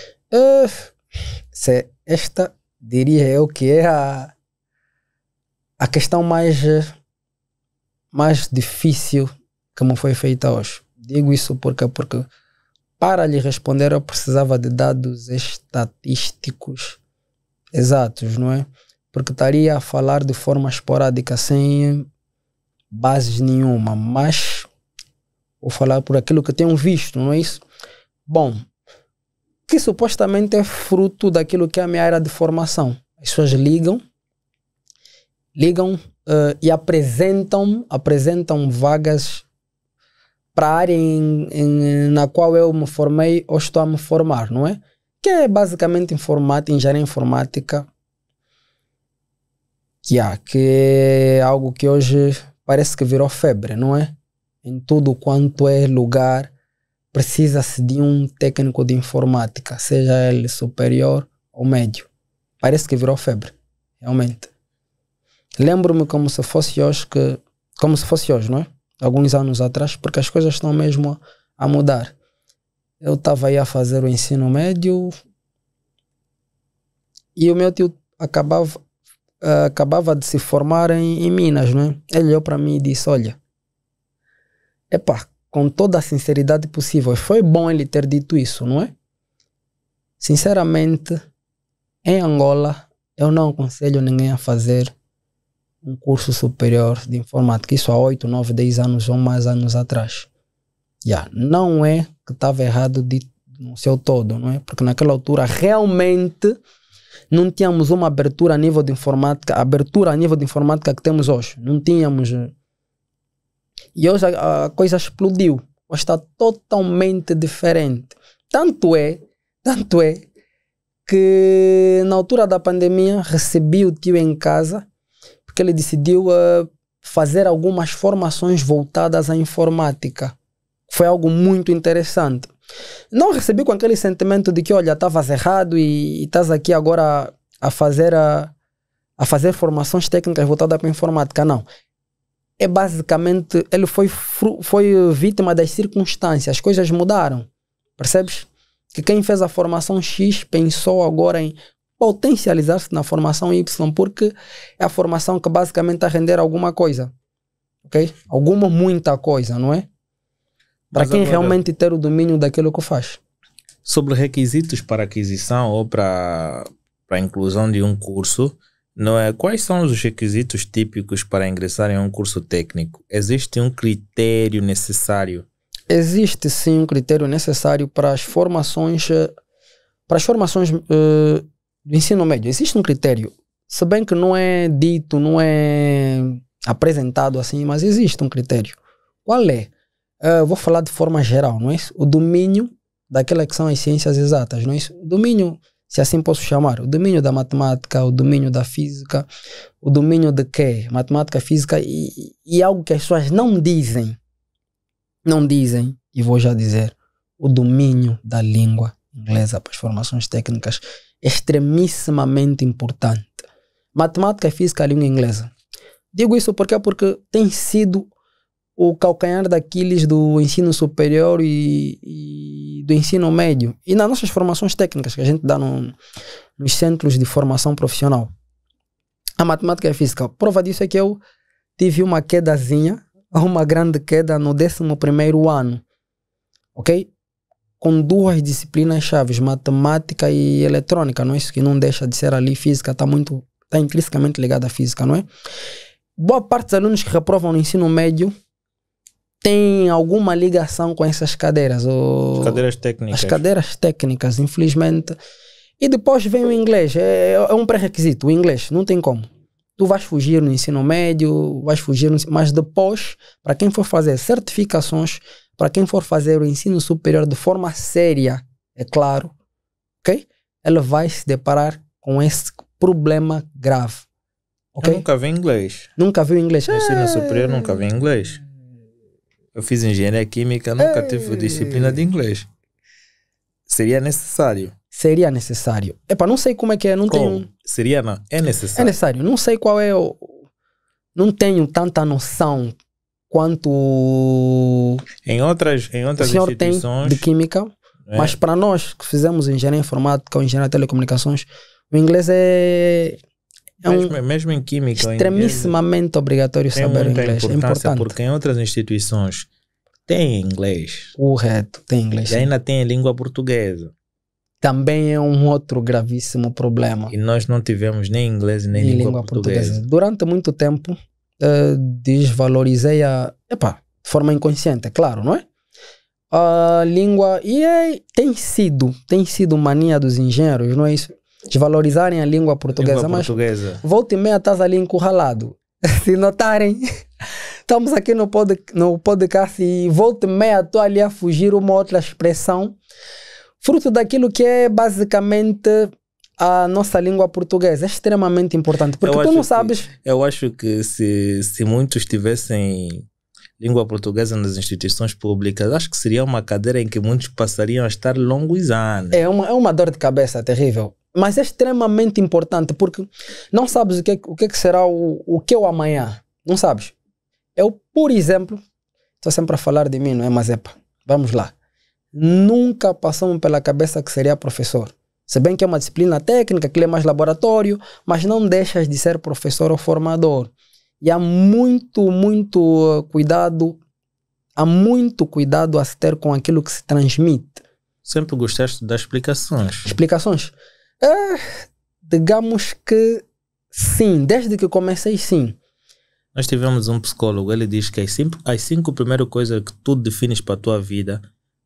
Esta, diria eu, que é a questão mais difícil que me foi feita hoje. Digo isso porque para lhe responder eu precisava de dados estatísticos exatos, não é? Porque estaria a falar de forma esporádica, sem bases nenhuma, mas vou falar por aquilo que tenho visto, não é isso? Bom, que supostamente é fruto daquilo que é a minha área de formação. As pessoas ligam e apresentam vagas para a área na qual eu me formei ou estou a me formar, não é? Que é basicamente engenharia informática, que é algo que hoje parece que virou febre, não é? Em tudo quanto é lugar, precisa-se de um técnico de informática, seja ele superior ou médio. Parece que virou febre, realmente. Lembro-me como se fosse hoje, não é? Alguns anos atrás, porque as coisas estão mesmo a mudar. Eu estava aí a fazer o ensino médio e o meu tio acabava de se formar em Minas, não é? Ele olhou para mim e disse, olha, com toda a sinceridade possível, foi bom ele ter dito isso, não é? Sinceramente, em Angola, eu não aconselho ninguém a fazer um curso superior de informática, isso há 8, 9, 10 anos ou mais anos atrás. Não é que estava errado no seu todo, não é? Porque naquela altura realmente não tínhamos uma abertura a nível de informática, que temos hoje. Não tínhamos. E hoje a coisa explodiu. Hoje está totalmente diferente. Tanto é que na altura da pandemia recebi o tio em casa porque ele decidiu fazer algumas formações voltadas à informática. Foi algo muito interessante. Não recebi com aquele sentimento de que, olha, estavas errado e estás aqui agora a fazer formações técnicas voltadas para a informática. Não. É basicamente, ele foi vítima das circunstâncias. As coisas mudaram. Percebes? Que quem fez a formação X pensou agora em potencializar-se na formação Y, porque é a formação que basicamente está a render alguma coisa. Ok? Muita coisa, não é? Para quem agora, realmente ter o domínio daquilo que faz. Sobre requisitos para aquisição ou para a inclusão de um curso, não é? Quais são os requisitos típicos para ingressar em um curso técnico? Existe um critério necessário? Existe sim um critério necessário para as formações do ensino médio. Existe um critério, se bem que não é dito, não é apresentado assim, mas existe um critério. Qual é? Vou falar de forma geral, não é isso? O domínio daquela que são as ciências exatas, não é isso? O domínio, se assim posso chamar, o domínio da matemática, o domínio da física, o domínio de quê? Matemática, física e algo que as pessoas não dizem, e vou já dizer, o domínio da língua inglesa para as formações técnicas é extremissimamente importante. Matemática, física, língua inglesa. Digo isso porque tem sido o calcanhar daqueles do ensino superior e do ensino médio. E nas nossas formações técnicas que a gente dá nos centros de formação profissional. A matemática e a física. Prova disso é que eu tive uma grande queda no 11º ano. Ok? Com 2 disciplinas chaves, matemática e eletrônica, não é isso? Que não deixa de ser ali física, está intrinsecamente ligada à física, não é? Boa parte dos alunos que reprovam no ensino médio tem alguma ligação com essas cadeiras. Cadeiras técnicas. As cadeiras técnicas, infelizmente. E depois vem o inglês. É um pré-requisito. O inglês, não tem como. Tu vais fugir no ensino médio, mas depois, para quem for fazer certificações, para quem for fazer o ensino superior de forma séria, é claro, ok? Ele vai se deparar com esse problema grave. Okay? Eu nunca vi inglês. Nunca viu inglês? No ensino superior nunca vi inglês. Eu fiz engenharia química, nunca tive disciplina de inglês. Seria necessário. Seria necessário. Não sei como é que é. Não tenho... Seria não. É necessário. É necessário. Não sei qual é o... Não tenho tanta noção quanto... Em outras o senhor instituições... tem de química. Mas para nós que fizemos engenharia informática ou engenharia de telecomunicações, o inglês mesmo em química, extremissimamente obrigatório saber inglês. É importante. Porque em outras instituições tem inglês. Correto, tem inglês. E ainda tem a língua portuguesa. Também é um outro gravíssimo problema. E nós não tivemos nem inglês nem língua portuguesa. Durante muito tempo desvalorizei de forma inconsciente, é claro, não é? A língua... E tem sido mania dos engenheiros, não é isso? Desvalorizarem a língua portuguesa. Mas volta e meia estás ali encurralado. Se notarem, estamos aqui no podcast e volta e meia estou ali a fugir uma outra expressão, fruto daquilo que é basicamente a nossa língua portuguesa. É extremamente importante, porque tu não sabes... Eu acho que se muitos tivessem língua portuguesa nas instituições públicas, acho que seria uma cadeira em que muitos passariam a estar longos anos. É uma dor de cabeça terrível. Mas é extremamente importante, porque não sabes o que será o que é o amanhã. Não sabes. Eu, por exemplo, estou sempre a falar de mim, não é? Mas vamos lá. Nunca passou-me pela cabeça que seria professor. Se bem que é uma disciplina técnica, que é mais laboratório, mas não deixas de ser professor ou formador. E há muito cuidado a se ter com aquilo que se transmite. Sempre gostaste das explicações? Explicações? Digamos que sim, desde que comecei sim. Nós tivemos um psicólogo, ele diz que as cinco primeiras coisas que tu defines para a tua vida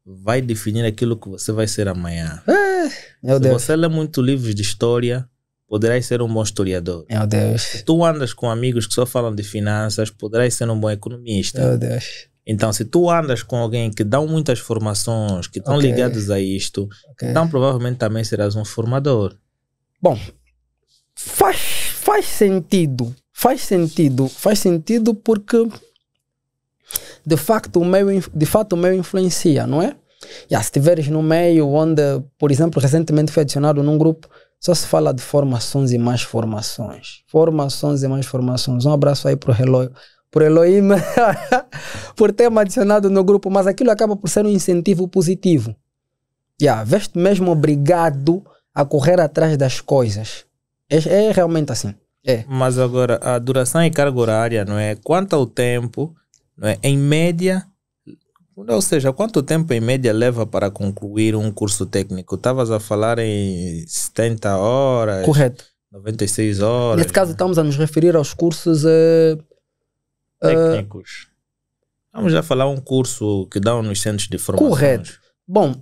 vai definir aquilo que você vai ser amanhã. Meu Se Deus. você lê muito livros de história, poderás ser um bom historiador. Meu Deus. Se tu andas com amigos que só falam de finanças, poderás ser um bom economista. Meu Deus. Então, se tu andas com alguém que dá muitas formações, que estão ligados a isto, então provavelmente também serás um formador. Bom, faz sentido. Faz sentido porque de fato o meio influencia, não é? Se estiveres no meio onde, por exemplo, recentemente foi adicionado num grupo, só se fala de formações e mais formações. Formações e mais formações. Um abraço aí pro Elohim por ter me adicionado no grupo, mas aquilo acaba por ser um incentivo positivo. Veste mesmo obrigado a correr atrás das coisas. É realmente assim. Mas agora, a duração e carga horária, não é? Quanto ao tempo, não é? Em média, ou seja, quanto tempo em média leva para concluir um curso técnico? Estavas a falar em 70 horas? Correto. 96 horas? Nesse caso, estamos a nos referir aos cursos técnicos. Vamos já falar um curso que dão nos centros de formação. Correto. Bom,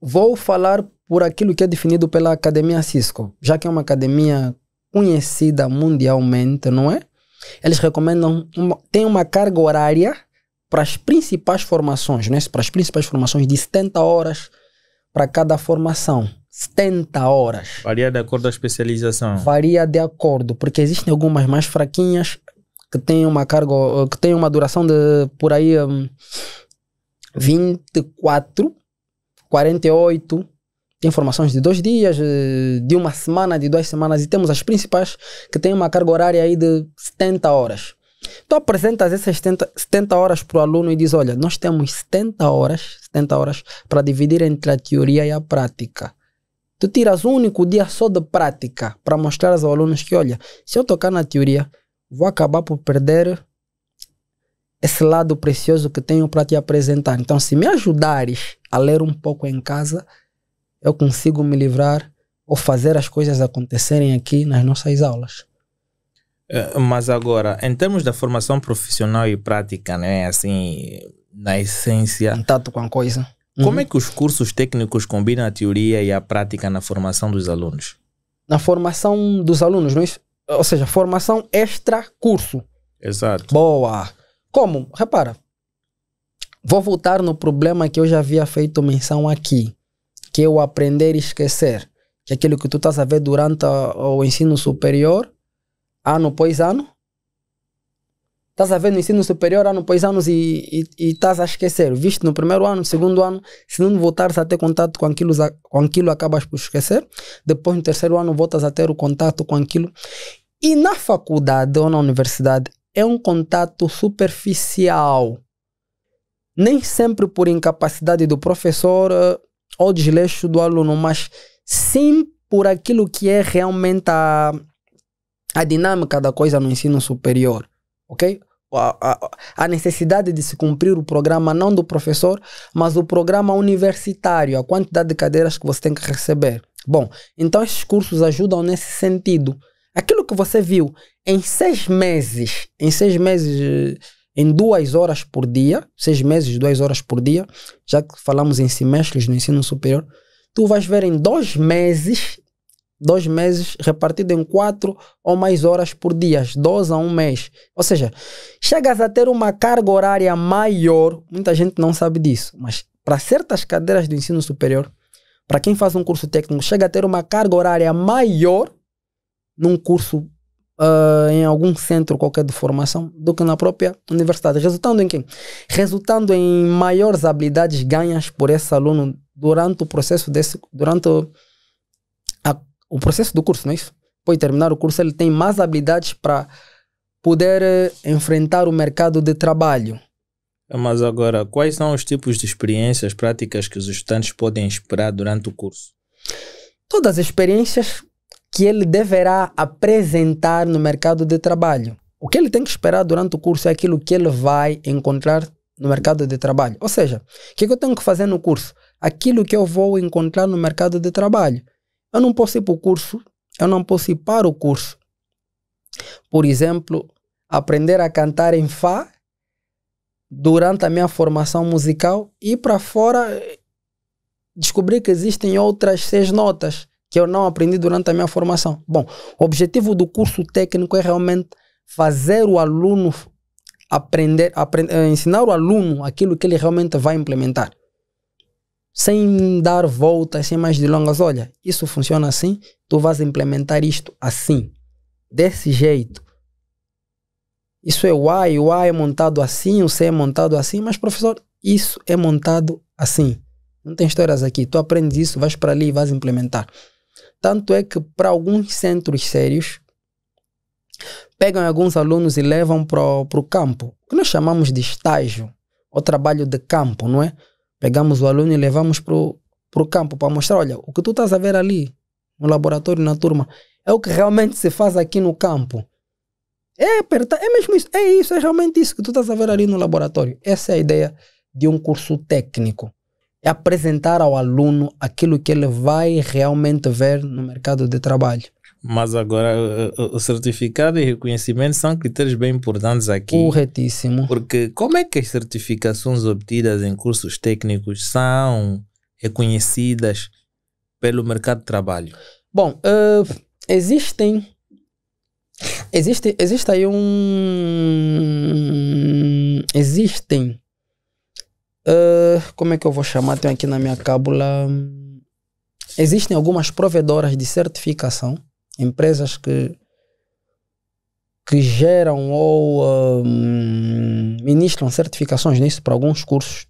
vou falar por aquilo que é definido pela Academia Cisco, já que é uma academia conhecida mundialmente, não é? Eles recomendam, tem uma carga horária para as principais formações, né? Para as principais formações de 70 horas para cada formação. 70 horas. Varia de acordo com a especialização? Varia de acordo, porque existem algumas mais fraquinhas que têm uma carga, que têm uma duração de por aí 24, 48. Tem formações de 2 dias, de 1 semana, de 2 semanas, e temos as principais que têm uma carga horária aí de 70 horas. Tu apresentas essas 70 horas para o aluno e diz, olha, nós temos 70 horas para dividir entre a teoria e a prática. Tu tiras um único dia só de prática para mostrar aos alunos que, olha, se eu tocar na teoria, vou acabar por perder esse lado precioso que tenho para te apresentar. Então, se me ajudares a ler um pouco em casa, eu consigo me livrar ou fazer as coisas acontecerem aqui nas nossas aulas. Mas agora, em termos da formação profissional e prática, né, assim, na essência... Contato com a coisa. Como é que os cursos técnicos combinam a teoria e a prática na formação dos alunos? Na formação dos alunos, não é isso? Ou seja, formação extra-curso. Exato. Boa. Como? Repara. Vou voltar no problema que eu já havia feito menção aqui, que é o aprender e esquecer. Que é aquilo que tu estás a ver durante o ensino superior, ano após ano. Estás a ver no ensino superior, ano após ano, e estás a esquecer. Viste no primeiro ano, no segundo ano, se não voltares a ter contato com aquilo, acabas por esquecer. Depois, no terceiro ano, voltas a ter o contato com aquilo. E na faculdade ou na universidade, é um contato superficial. Nem sempre por incapacidade do professor ou desleixo do aluno, mas sim por aquilo que é realmente a dinâmica da coisa no ensino superior, ok? A necessidade de se cumprir o programa não do professor, mas o programa universitário, a quantidade de cadeiras que você tem que receber. Bom, então esses cursos ajudam nesse sentido. Aquilo que você viu em 6 meses, em 2 horas por dia, 6 meses, 2 horas por dia, já que falamos em semestres no ensino superior, tu vais ver em 2 meses repartido em 4 ou mais horas por dia, 12 a 1 mês. Ou seja, chegas a ter uma carga horária maior, muita gente não sabe disso, mas para certas cadeiras do ensino superior, para quem faz um curso técnico, chega a ter uma carga horária maior num curso em algum centro qualquer de formação do que na própria universidade. Resultando em quê? Resultando em maiores habilidades ganhas por esse aluno durante o processo o processo do curso, não é isso? Depois de terminar o curso, ele tem mais habilidades para poder enfrentar o mercado de trabalho. Mas agora, quais são os tipos de experiências práticas que os estudantes podem esperar durante o curso? Todas as experiências que ele deverá apresentar no mercado de trabalho. O que ele tem que esperar durante o curso é aquilo que ele vai encontrar no mercado de trabalho. Ou seja, o que eu tenho que fazer no curso? Aquilo que eu vou encontrar no mercado de trabalho. Eu não posso ir para o curso, eu não posso ir para o curso Por exemplo, aprender a cantar em Fá durante a minha formação musical e para fora descobrir que existem outras 6 notas que eu não aprendi durante a minha formação. Bom, o objetivo do curso técnico é realmente fazer o aluno ensinar o aluno aquilo que ele realmente vai implementar. Sem dar voltas, sem mais delongas. Olha, isso funciona assim, tu vais implementar isto assim, desse jeito. Isso é o A é montado assim, o C é montado assim, mas professor, isso é montado assim. Não tem histórias aqui. Tu aprendes isso, vais para ali e vais implementar. Tanto é que para alguns centros sérios, pegam alguns alunos e levam para o campo, que nós chamamos de estágio, ou trabalho de campo, não é? Pegamos o aluno e levamos para o campo para mostrar, olha, o que tu estás a ver ali no laboratório, na turma, é o que realmente se faz aqui no campo. É mesmo isso, é realmente isso que tu estás a ver ali no laboratório. Essa é a ideia de um curso técnico. É apresentar ao aluno aquilo que ele vai realmente ver no mercado de trabalho. Mas agora o certificado e reconhecimento são critérios bem importantes aqui. Corretíssimo. Porque como é que as certificações obtidas em cursos técnicos são reconhecidas pelo mercado de trabalho? Bom, existe aí existem, como é que eu vou chamar? Tenho aqui na minha cábula. Existem algumas provedoras de certificação, empresas que geram ou ministram certificações nisso para alguns cursos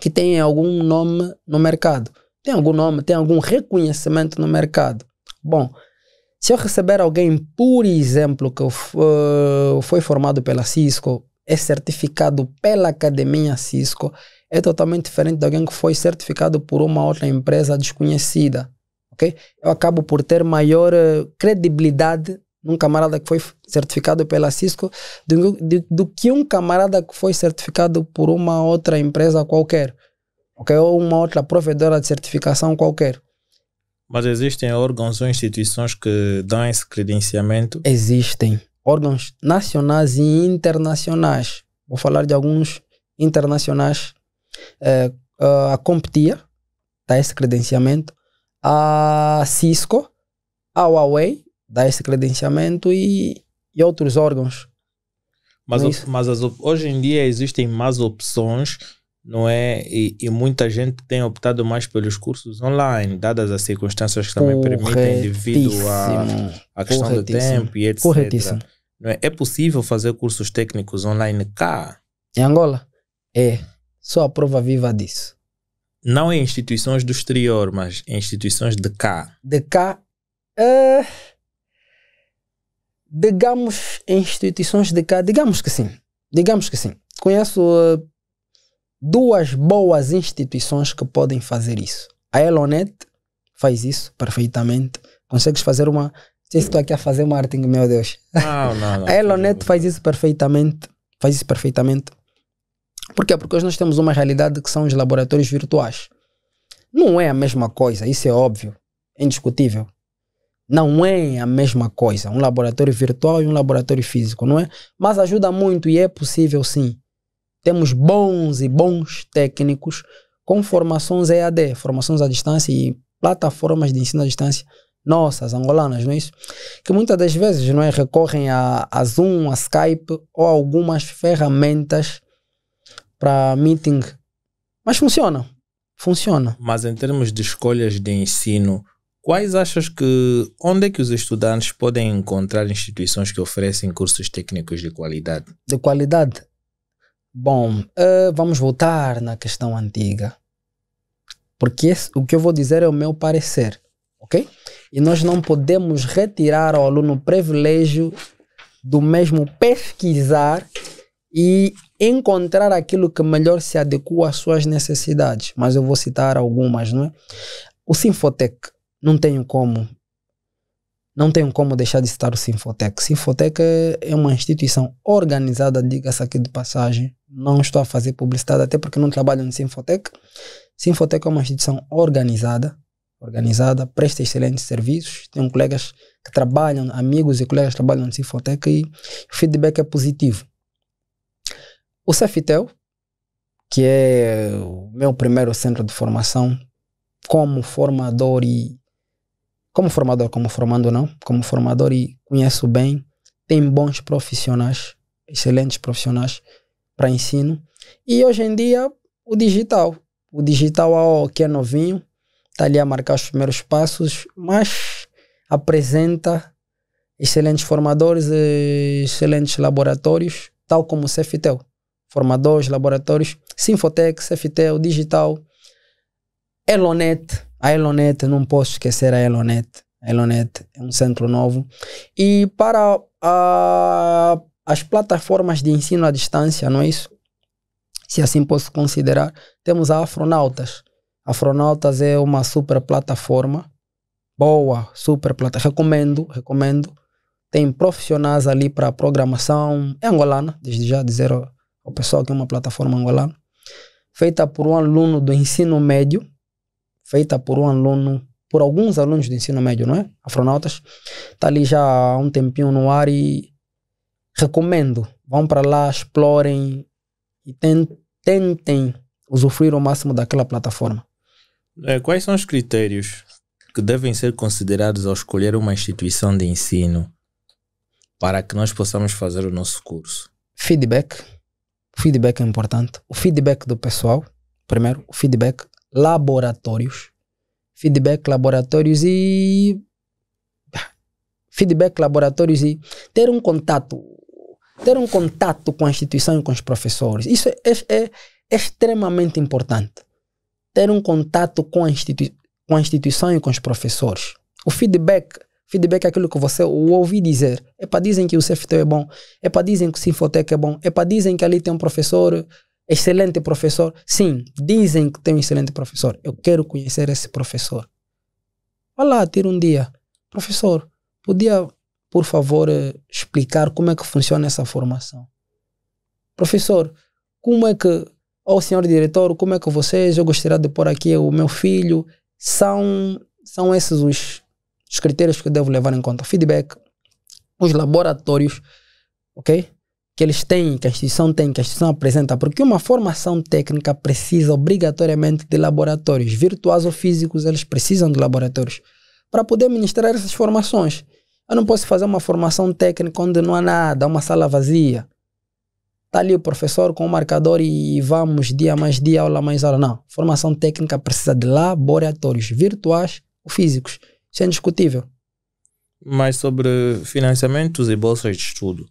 que têm algum nome no mercado. Tem algum nome, tem algum reconhecimento no mercado. Bom, se eu receber alguém, por exemplo, que foi formado pela Cisco, é certificado pela Academia Cisco, é totalmente diferente de alguém que foi certificado por uma outra empresa desconhecida. Okay? Eu acabo por ter maior credibilidade num camarada que foi certificado pela Cisco do que um camarada que foi certificado por uma outra empresa qualquer, okay? Ou uma outra provedora de certificação qualquer. Mas existem órgãos ou instituições que dão esse credenciamento? Existem órgãos nacionais e internacionais. Vou falar de alguns internacionais. A Competia dá esse credenciamento. A Cisco, a Huawei dá esse credenciamento e outros órgãos. Mas hoje em dia existem mais opções, não é? E muita gente tem optado mais pelos cursos online, dadas as circunstâncias que também permitem devido à questão do tempo e etc. Corretíssimo. Não é? É possível fazer cursos técnicos online cá? Em Angola? É. Só a prova viva disso. Não em instituições do exterior, mas em instituições de cá. De cá, digamos, em instituições de cá, digamos que sim. Conheço 2 boas instituições que podem fazer isso. A Elonet faz isso perfeitamente. Consegues fazer uma... Não sei se estou aqui a fazer marketing, meu Deus. Não. A Elonet faz isso perfeitamente. Por quê? Porque hoje nós temos uma realidade que são os laboratórios virtuais. Não é a mesma coisa, isso é óbvio, é indiscutível. Não é a mesma coisa, um laboratório virtual e um laboratório físico, não é? Mas ajuda muito e é possível sim. Temos bons técnicos com formações EAD, formações à distância e plataformas de ensino à distância nossas, angolanas, não é isso? Que muitas das vezes, não é, recorrem a Zoom, a Skype ou algumas ferramentas para meeting, mas funciona. Mas em termos de escolhas de ensino, onde é que os estudantes podem encontrar instituições que oferecem cursos técnicos de qualidade? De qualidade? Bom, vamos voltar na questão antiga, porque o que eu vou dizer é o meu parecer, ok? E nós não podemos retirar ao aluno o privilégio do mesmo pesquisar e encontrar aquilo que melhor se adequa às suas necessidades. Mas eu vou citar algumas, não é? O Sinfotec, não tenho como deixar de citar o Sinfotec. O Sinfotec é uma instituição organizada, diga-se aqui de passagem. Não estou a fazer publicidade, até porque não trabalho no Sinfotec. Sinfotec é uma instituição organizada, organizada, presta excelentes serviços. Tenho colegas que trabalham, amigos e colegas que trabalham no Cifotec e o feedback é positivo. O Cefitel, que é o meu primeiro centro de formação, como formador, e conheço bem, tem bons profissionais, excelentes profissionais para ensino. E hoje em dia, o digital que é novinho, está ali a marcar os primeiros passos, mas apresenta excelentes formadores, excelentes laboratórios, tal como o Cefitel. Formadores, laboratórios, Cifotec, Cefitel, digital, Elonet. A Elonet, não posso esquecer a Elonet. A Elonet é um centro novo. E para as plataformas de ensino à distância, não é isso? Se assim posso considerar, temos a Afronautas. A Afronautas é uma super plataforma. Boa, super plataforma. Recomendo. Tem profissionais ali para programação. É angolana, desde já dizer ao pessoal que é uma plataforma angolana. Feita por um aluno do ensino médio. Por alguns alunos do ensino médio, não é? Afronautas. Está ali já há um tempinho no ar e recomendo. Vão para lá, explorem e tentem usufruir ao máximo daquela plataforma. Quais são os critérios que devem ser considerados ao escolher uma instituição de ensino para que nós possamos fazer o nosso curso? Feedback. O feedback é importante. O feedback do pessoal, primeiro. O feedback. Laboratórios e ter um contato com a instituição e com os professores. Isso é extremamente importante. Ter um contato com a instituição e com os professores. O feedback é aquilo que você ouvi dizer. Dizem que o CFT é bom. Dizem que o Cifotec é bom. Dizem que ali tem um professor, excelente professor. Sim, dizem que tem um excelente professor. Eu quero conhecer esse professor. Vá lá, tira um dia. Professor, podia, por favor, explicar como é que funciona essa formação? Professor, como é que... senhor diretor, como é que vocês... Eu gostaria de pôr aqui o meu filho. São esses os critérios que eu devo levar em conta. Feedback, os laboratórios, ok? Que eles têm, que a instituição tem, que a instituição apresenta, porque uma formação técnica precisa obrigatoriamente de laboratórios, virtuais ou físicos, eles precisam de laboratórios para poder ministrar essas formações. Eu não posso fazer uma formação técnica onde não há nada, uma sala vazia. Está ali o professor com o marcador e vamos dia mais dia, aula mais aula. Não, formação técnica precisa de laboratórios virtuais ou físicos. Isso é indiscutível. Mas sobre financiamentos e bolsas de estudo,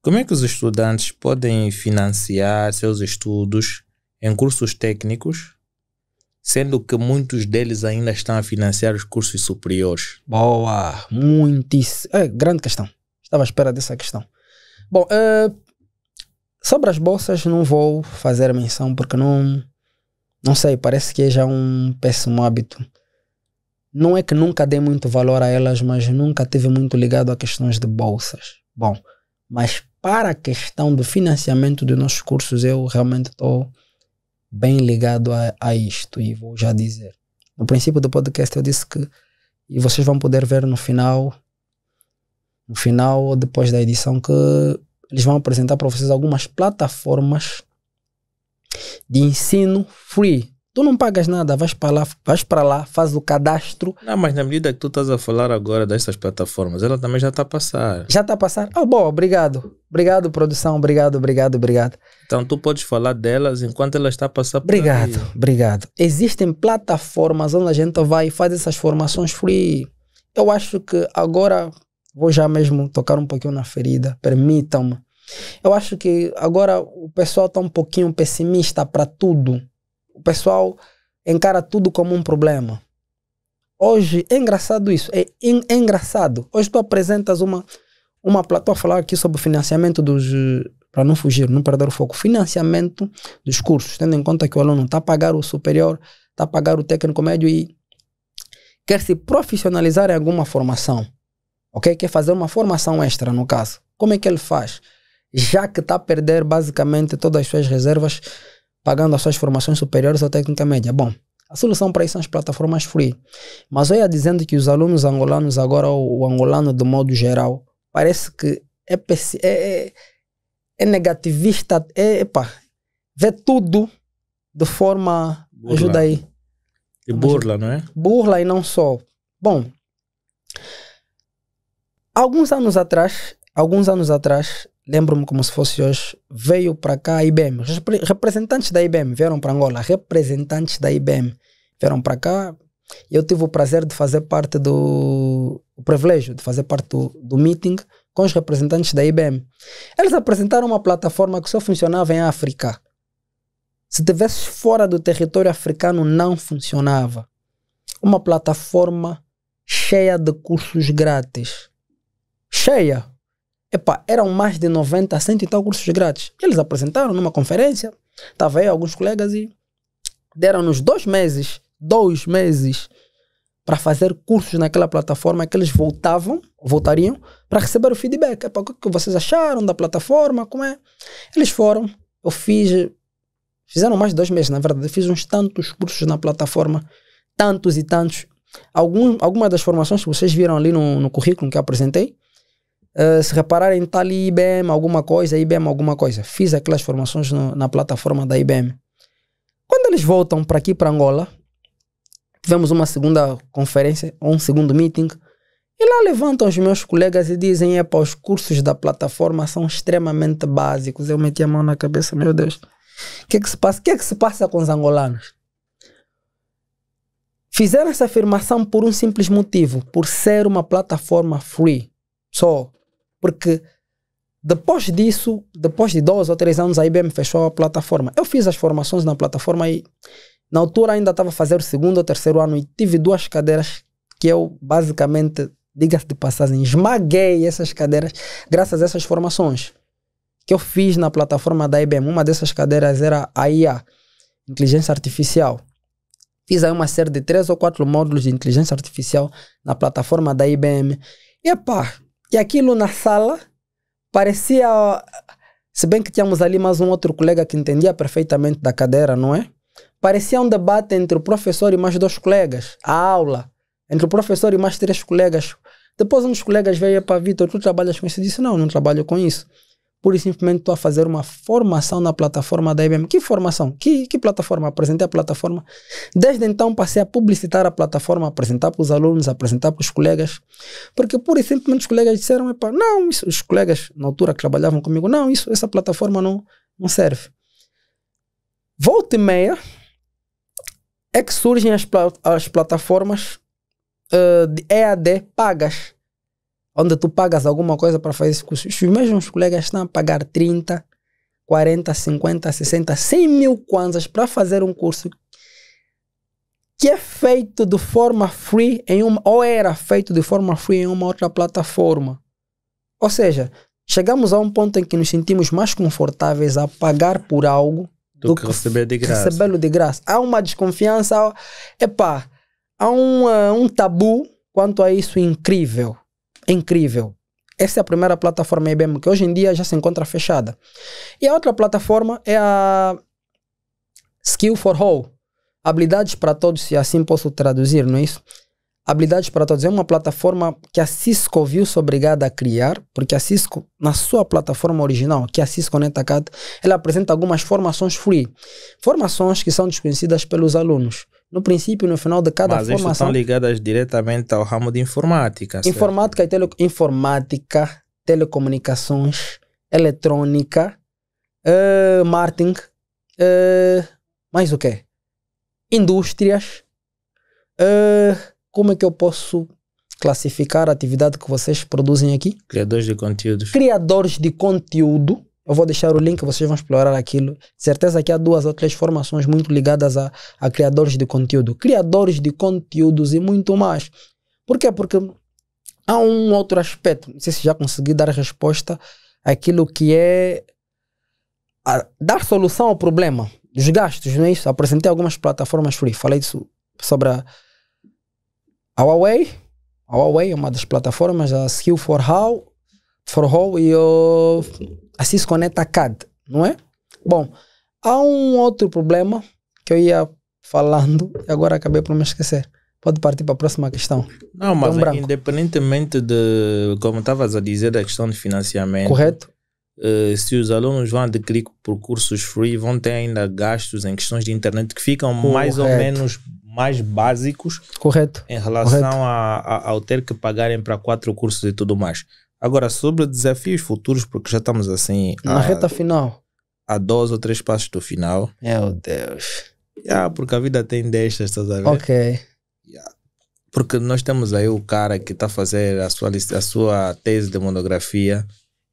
como é que os estudantes podem financiar seus estudos em cursos técnicos, sendo que muitos deles ainda estão a financiar os cursos superiores? Boa, muitíssimo. Grande questão. Estava à espera dessa questão. Bom, sobre as bolsas não vou fazer menção porque não sei, parece que é já um péssimo hábito. Não é que nunca dei muito valor a elas, mas nunca tive muito ligado a questões de bolsas. Bom, mas para a questão do financiamento dos nossos cursos, eu realmente estou bem ligado a isto e vou já dizer. No princípio do podcast eu disse que, e vocês vão poder ver no final ou depois da edição, que eles vão apresentar para vocês algumas plataformas de ensino free. Tu não pagas nada, vais para lá, faz o cadastro. Não, mas na medida que tu estás a falar agora dessas plataformas, ela também já está a passar. Já está a passar? Bom, obrigado. Obrigado, produção. Obrigado. Então tu podes falar delas enquanto ela está a passar por aí. Obrigado. Existem plataformas onde a gente vai e faz essas formações free. Eu acho que agora, vou já mesmo tocar um pouquinho na ferida, permitam-me. Eu acho que agora o pessoal está um pouquinho pessimista para tudo. O pessoal encara tudo como um problema. Hoje, é engraçado isso. É engraçado. Hoje tu apresentas uma plataforma. Estou a falar aqui sobre o financiamento para não fugir, não perder o foco. Financiamento dos cursos. Tendo em conta que o aluno está a pagar o superior, está a pagar o técnico médio e quer se profissionalizar em alguma formação. Ok? Quer fazer uma formação extra, no caso. Como é que ele faz? Já que está a perder basicamente todas as suas reservas, pagando as suas formações superiores ou técnica média. Bom, A solução para isso são as plataformas free. Mas eu ia dizendo que os alunos angolanos agora, o angolano de modo geral, parece que é negativista, vê tudo de forma... Burla. Ajuda aí. E burla, não é? Burla e não só. Bom, alguns anos atrás, lembro-me como se fosse hoje, veio para cá a IBM. Representantes da IBM vieram para Angola. Representantes da IBM vieram para cá. Eu tive o prazer de fazer parte o privilégio de fazer parte do meeting com os representantes da IBM. Eles apresentaram uma plataforma que só funcionava em África. Se estivesse fora do território africano, não funcionava. Uma plataforma cheia de cursos grátis. Cheia. Eram mais de 90, 100 e tal cursos grátis. Eles apresentaram numa conferência. Estava aí alguns colegas e deram-nos 2 meses para fazer cursos naquela plataforma que eles voltariam para receber o feedback. O que vocês acharam da plataforma? Como é? Eles foram. Fizeram mais de 2 meses, na verdade. Eu fiz uns tantos cursos na plataforma. Tantos e tantos. Algumas das formações que vocês viram ali no currículo que eu apresentei, se repararem, está ali IBM alguma coisa. Fiz aquelas formações na plataforma da IBM. Quando eles voltam para aqui, para Angola, tivemos uma segunda conferência, ou um segundo meeting, e lá levantam os meus colegas e dizem, os cursos da plataforma são extremamente básicos. Eu meti a mão na cabeça, meu Deus, o que é que se passa? O que é que se passa com os angolanos? Fizeram essa afirmação por um simples motivo, por ser uma plataforma free. Só. Porque depois disso, depois de 2 ou 3 anos, a IBM fechou a plataforma. Eu fiz as formações na plataforma e na altura ainda estava a fazer o 2º ou 3º ano e tive 2 cadeiras que eu basicamente, diga-se de passagem, esmaguei essas cadeiras graças a essas formações que eu fiz na plataforma da IBM. Uma dessas cadeiras era a IA, Inteligência Artificial. Fiz aí uma série de 3 ou 4 módulos de Inteligência Artificial na plataforma da IBM. E aquilo na sala parecia, se bem que tínhamos ali mais um outro colega que entendia perfeitamente da cadeira, não é? Parecia um debate entre o professor e mais 2 colegas. A aula, entre o professor e mais 3 colegas. Depois um dos colegas veio para Vitor, tu trabalhas com isso? Eu disse, não trabalho com isso. Pura e simplesmente estou a fazer uma formação na plataforma da IBM. Que formação? Que plataforma? Apresentei a plataforma. Desde então passei a publicitar a plataforma, apresentar para os alunos, apresentar para os colegas. Porque pura e simplesmente os colegas disseram, não, isso, os colegas na altura que trabalhavam comigo, não, essa plataforma não serve. Volta e meia é que surgem as plataformas de EAD pagas, onde tu pagas alguma coisa para fazer esse curso. Os mesmos colegas estão a pagar 30, 40, 50, 60, 100 mil kwanzas para fazer um curso que é feito de forma free ou era feito de forma free em uma outra plataforma. Ou seja, chegamos a um ponto em que nos sentimos mais confortáveis a pagar por algo do que receber de graça. Recebê-lo de graça. Há uma desconfiança, há um tabu quanto a isso incrível. Incrível. Essa é a primeira plataforma IBM que hoje em dia já se encontra fechada. E a outra plataforma é a Skill for All. Habilidades para todos, se assim posso traduzir, não é isso? Habilidades para todos é uma plataforma que a Cisco viu-se obrigada a criar, porque a Cisco, na sua plataforma original, que é a Cisco NetAcad, ela apresenta algumas formações free. Formações que são desconhecidas pelos alunos. No princípio e no final de cada formação. Mas estão ligadas diretamente ao ramo de informática. Informática, telecomunicações, eletrônica, marketing, mais o quê? Indústrias. Como é que eu posso classificar a atividade que vocês produzem aqui? Criadores de conteúdos. Criadores de conteúdo. Eu vou deixar o link, vocês vão explorar aquilo. Certeza que há 2 ou 3 formações muito ligadas a criadores de conteúdo. Criadores de conteúdos e muito mais. Por quê? Porque há um outro aspecto. Não sei se já consegui dar resposta àquilo que é dar solução ao problema dos gastos, não é isso? Apresentei algumas plataformas free. Falei disso sobre a Huawei. A Huawei é uma das plataformas, a Skill for All e a Cisco NetAcad, não é? Bom, há um outro problema que eu ia falando e agora acabei por me esquecer. Pode partir para a próxima questão. Não, mas independentemente de, como estavas a dizer, da questão de financiamento. Correto? Se os alunos vão adquirir por cursos free, vão ter ainda gastos em questões de internet que ficam mais ou menos mais básicos. Correto. Em relação ao ter que pagarem para 4 cursos e tudo mais. Agora, sobre desafios futuros, porque já estamos assim... Na reta final. A 2 ou 3 passos do final. Meu Deus. Porque a vida tem destas, estás a ver? Ok. Porque nós temos aí o cara que está a fazer a sua tese de monografia,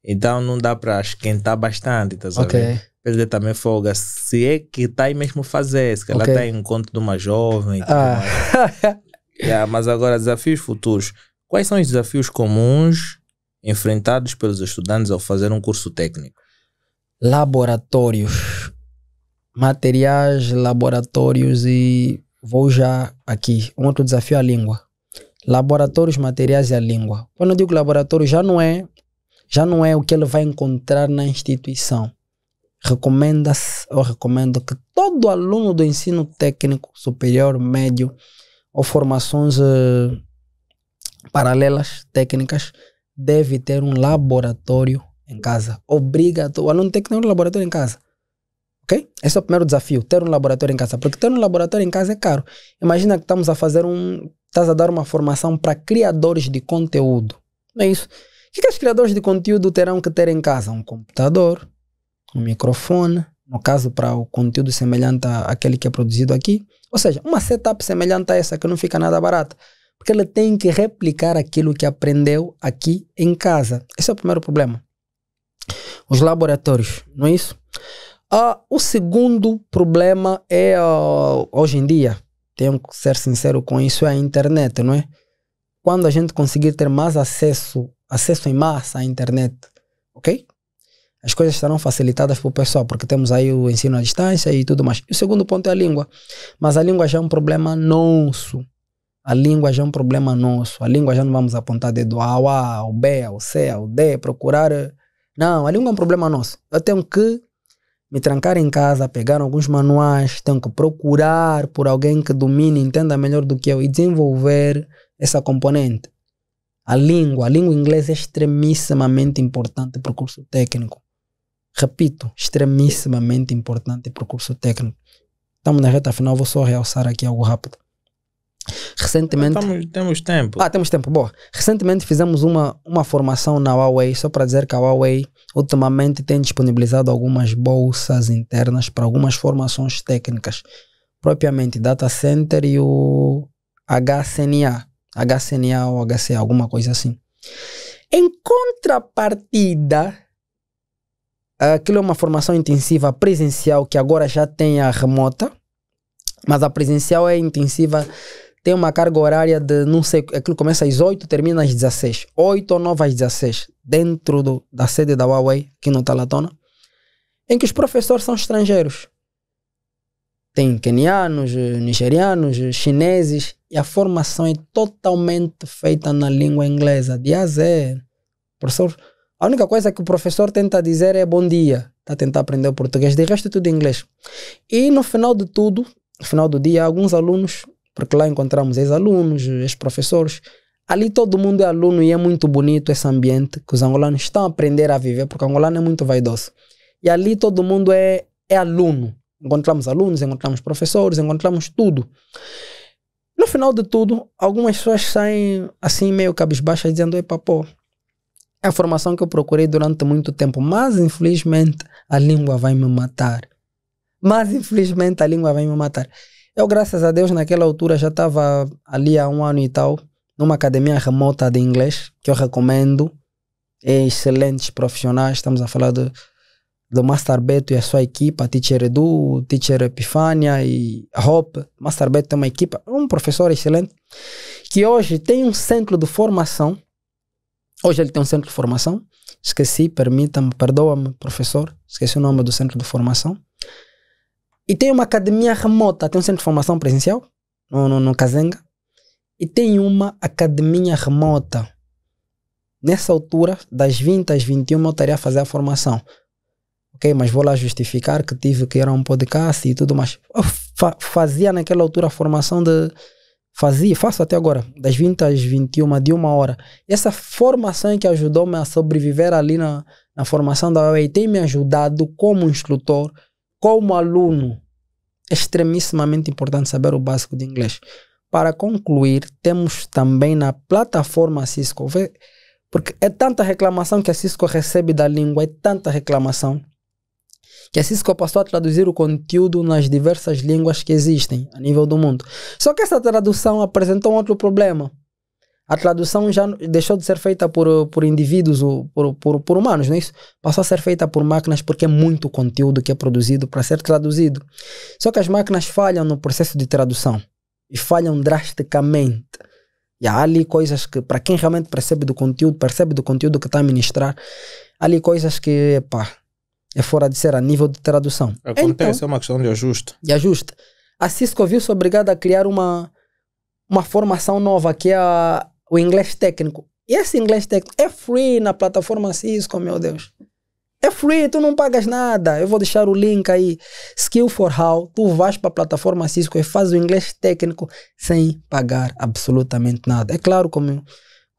então não dá para esquentar bastante, estás a ver? Ele também folga, se é que está aí mesmo fazer, se ela está em encontro de uma jovem e tudo mais. Mas agora, desafios futuros. Quais são os desafios comuns enfrentados pelos estudantes ao fazer um curso técnico? Laboratórios. Materiais, laboratórios e... Vou já aqui. Um outro desafio é a língua. Laboratórios, materiais e a língua. Quando eu digo laboratório, já não é o que ele vai encontrar na instituição. Recomenda-se, ou recomendo que todo aluno do ensino técnico, superior, médio, ou formações paralelas, técnicas, deve ter um laboratório em casa. O aluno tem que ter um laboratório em casa. Ok? Esse é o primeiro desafio, ter um laboratório em casa. Porque ter um laboratório em casa é caro. Imagina que estás a dar uma formação para criadores de conteúdo. Não é isso? O que os criadores de conteúdo terão que ter em casa? Um computador, um microfone, no caso para o conteúdo semelhante àquele que é produzido aqui. Ou seja, uma setup semelhante a essa que não fica nada barata. Porque ele tem que replicar aquilo que aprendeu aqui em casa. Esse é o primeiro problema. Os laboratórios, não é isso? O segundo problema é, hoje em dia, tenho que ser sincero com isso, é a internet, não é? Quando a gente conseguir ter mais acesso em massa à internet, ok? As coisas estarão facilitadas para o pessoal, porque temos aí o ensino à distância e tudo mais. E o segundo ponto é a língua. Mas a língua já é um problema nosso. A língua já é um problema nosso. A língua já não vamos apontar dedo ao A, ao B, ao C, ao D, procurar... Não, a língua é um problema nosso. Eu tenho que me trancar em casa, pegar alguns manuais, tenho que procurar por alguém que domine, entenda melhor do que eu e desenvolver essa componente. A língua inglesa é extremissimamente importante para o curso técnico. Repito, extremissimamente importante para o curso técnico. Estamos na reta final, vou só realçar aqui algo rápido. Recentemente... Temos tempo. Temos tempo, boa. Recentemente fizemos uma formação na Huawei, só para dizer que a Huawei ultimamente tem disponibilizado algumas bolsas internas para algumas formações técnicas, propriamente Data Center e o HCNA ou HCA, alguma coisa assim. Em contrapartida, aquilo é uma formação intensiva presencial que agora já tem a remota, mas a presencial é intensiva, tem uma carga horária de, não sei, aquilo começa às 8, termina às 16. 8 ou 9 às 16, dentro da sede da Huawei, aqui no Talatona, em que os professores são estrangeiros. Tem quenianos, nigerianos, chineses, e a formação é totalmente feita na língua inglesa, de A a Z. Professor, a única coisa que o professor tenta dizer é bom dia, está a tentar aprender o português, de resto é tudo em inglês. E no final de tudo, no final do dia, alguns alunos, porque lá encontramos ex-alunos, ex-professores, ali todo mundo é aluno e é muito bonito esse ambiente que os angolanos estão a aprender a viver, porque o angolano é muito vaidoso. E ali todo mundo é aluno. Encontramos alunos, encontramos professores, encontramos tudo. No final de tudo, algumas pessoas saem assim meio cabisbaixas dizendo, epa, pô, é a formação que eu procurei durante muito tempo, mas infelizmente a língua vai me matar. Eu, graças a Deus, naquela altura já estava ali há 1 ano e tal, numa academia remota de inglês, que eu recomendo, excelentes profissionais, estamos a falar do Master Beto e a sua equipa, Teacher Edu, Teacher Epifânia e Hope. Master Beto tem uma equipa, um professor excelente, que hoje tem um centro de formação. Hoje ele tem um centro de formação. Esqueci, perdoa-me, professor, esqueci o nome do centro de formação. E tem uma academia remota, tem um centro de formação presencial, no Kazenga, e tem uma academia remota. Nessa altura, das 20 às 21, eu estaria a fazer a formação. Ok, mas vou lá justificar que tive que ir a um podcast e tudo mais. fazia naquela altura a formação faço até agora, das 20 às 21, de 1 hora. Essa formação é que ajudou-me a sobreviver ali na formação da UEI, tem me ajudado como instrutor, como aluno. É extremissimamente importante saber o básico de inglês. Para concluir, temos também na plataforma Cisco, porque é tanta reclamação que a Cisco recebe da língua, é tanta reclamação, que a Cisco passou a traduzir o conteúdo nas diversas línguas que existem a nível do mundo. Só que essa tradução apresentou um outro problema. A tradução já deixou de ser feita por indivíduos, por humanos, não é isso? Passou a ser feita por máquinas porque é muito conteúdo que é produzido para ser traduzido. Só que as máquinas falham no processo de tradução. E falham drasticamente. E há ali coisas que, para quem realmente percebe do conteúdo que está a ministrar, há ali coisas que, é fora de ser a nível de tradução. Acontece, é uma questão de ajuste. A Cisco viu-se obrigada a criar uma formação nova, que é o inglês técnico. E esse inglês técnico é free na plataforma Cisco, meu Deus. É free, tu não pagas nada. Eu vou deixar o link aí. Skill for How. Tu vais para a plataforma Cisco e faz o inglês técnico sem pagar absolutamente nada. É claro, como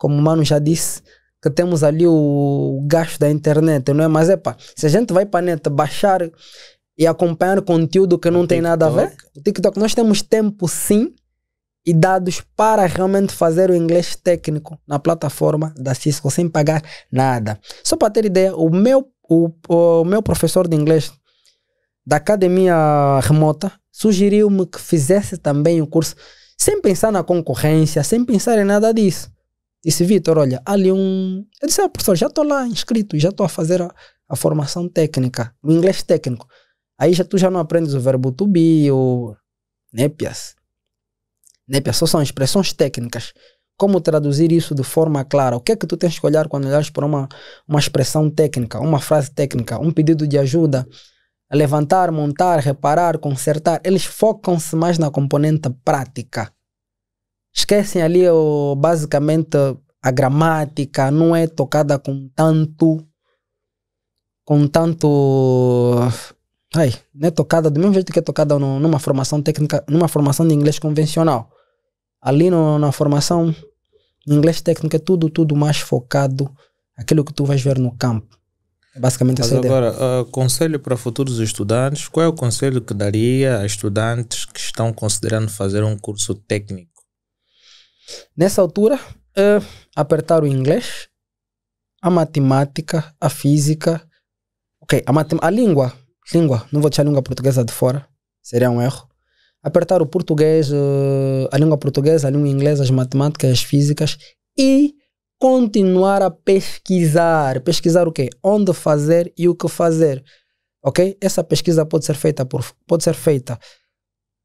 o Mano já disse, que temos ali o gasto da internet, não é? Mas se a gente vai para a net baixar e acompanhar conteúdo que não tem nada a ver, o TikTok, nós temos tempo sim e dados para realmente fazer o inglês técnico na plataforma da Cisco sem pagar nada. Só para ter ideia, o meu professor de inglês da academia remota sugeriu-me que fizesse também o curso sem pensar na concorrência, sem pensar em nada disso. Disse, Vitor, olha, ali Eu disse, professor, já estou lá inscrito, já estou a fazer a formação técnica, o inglês técnico. Aí tu já não aprendes o verbo to be, ou népias. Népias só são expressões técnicas. Como traduzir isso de forma clara? O que é que tu tens que olhar quando olhares para uma expressão técnica, uma frase técnica, um pedido de ajuda? Levantar, montar, reparar, consertar. Eles focam-se mais na componente prática. Esquecem ali, basicamente, a gramática não é tocada com tanto... não é tocada do mesmo jeito que é tocada numa formação técnica, numa formação de inglês convencional. Ali na formação em inglês técnico é tudo mais focado aquilo que tu vais ver no campo. É basicamente essa ideia. Agora, conselho para futuros estudantes, qual é o conselho que daria a estudantes que estão considerando fazer um curso técnico? Nessa altura, apertar o inglês, a matemática, a física, a língua, não vou deixar a língua portuguesa de fora, seria um erro. Apertar o português, a língua portuguesa, a língua inglesa, as matemáticas, as físicas e continuar a pesquisar. Pesquisar o quê? Onde fazer e o que fazer. Ok? Essa pesquisa pode ser feita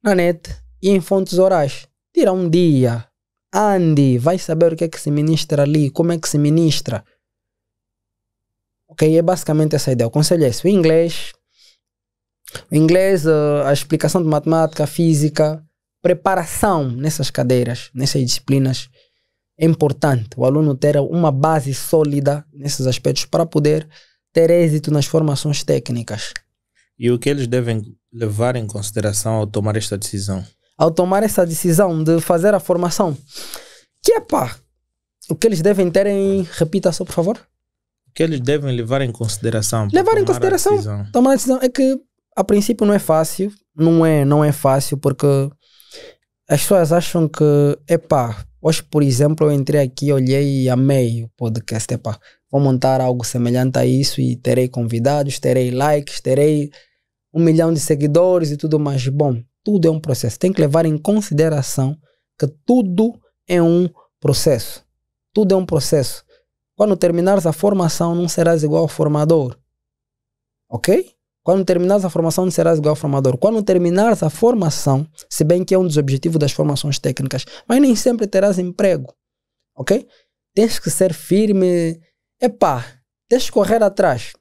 na net e em fontes orais. Tira um dia, ande, vai saber o que é que se ministra ali, como é que se ministra. Ok? É basicamente essa ideia. O conselho é esse. O inglês, a explicação de matemática, física, preparação nessas cadeiras, nessas disciplinas, é importante o aluno ter uma base sólida nesses aspectos para poder ter êxito nas formações técnicas. E o que eles devem levar em consideração ao tomar esta decisão? Ao tomar essa decisão de fazer a formação, o que eles devem ter repita só por favor. O que eles devem levar em consideração? Tomar a decisão é que a princípio não é fácil, não é fácil porque as pessoas acham que, hoje por exemplo eu entrei aqui, olhei e amei o podcast, vou montar algo semelhante a isso e terei convidados, terei likes, terei 1 milhão de seguidores e tudo mais. Bom, tudo é um processo, tem que levar em consideração que tudo é um processo, Quando terminares a formação não serás igual ao formador, ok? Quando terminares a formação, não serás igual ao formador. Quando terminares a formação, se bem que é um dos objetivos das formações técnicas, mas nem sempre terás emprego, ok? Tens que ser firme, tens que correr atrás.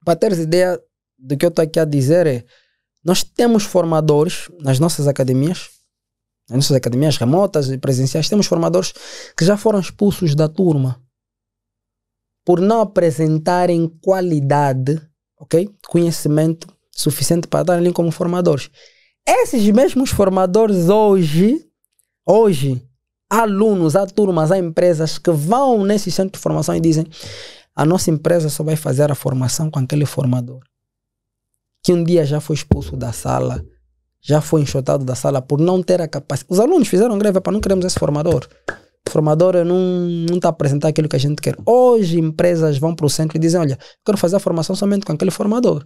Para teres ideia do que eu estou aqui a dizer, nós temos formadores nas nossas academias remotas e presenciais, temos formadores que já foram expulsos da turma por não apresentarem qualidade, ok? Conhecimento suficiente para estar ali como formadores. Esses mesmos formadores hoje, há alunos, há turmas, há empresas que vão nesse centro de formação e dizem: a nossa empresa só vai fazer a formação com aquele formador que um dia já foi expulso da sala, já foi enxotado da sala por não ter a capacidade. Os alunos fizeram greve para não queremos esse formador. O formador não está a apresentar aquilo que a gente quer. Hoje empresas vão para o centro e dizem: olha, quero fazer a formação somente com aquele formador.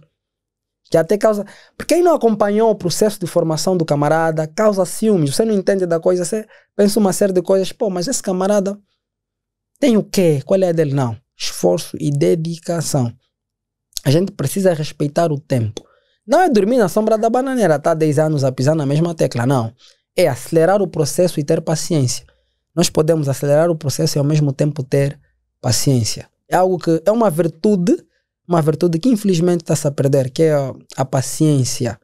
Que até causa... Porque quem não acompanhou o processo de formação do camarada causa ciúmes. Você não entende da coisa, você pensa uma série de coisas. Pô, mas esse camarada tem o quê? Qual é a dele? Não. Esforço e dedicação. A gente precisa respeitar o tempo. Não é dormir na sombra da bananeira, tá 10 anos a pisar na mesma tecla, não. É acelerar o processo e ter paciência. Nós podemos acelerar o processo e ao mesmo tempo ter paciência. É algo que é uma virtude que infelizmente está-se a perder, que é a paciência.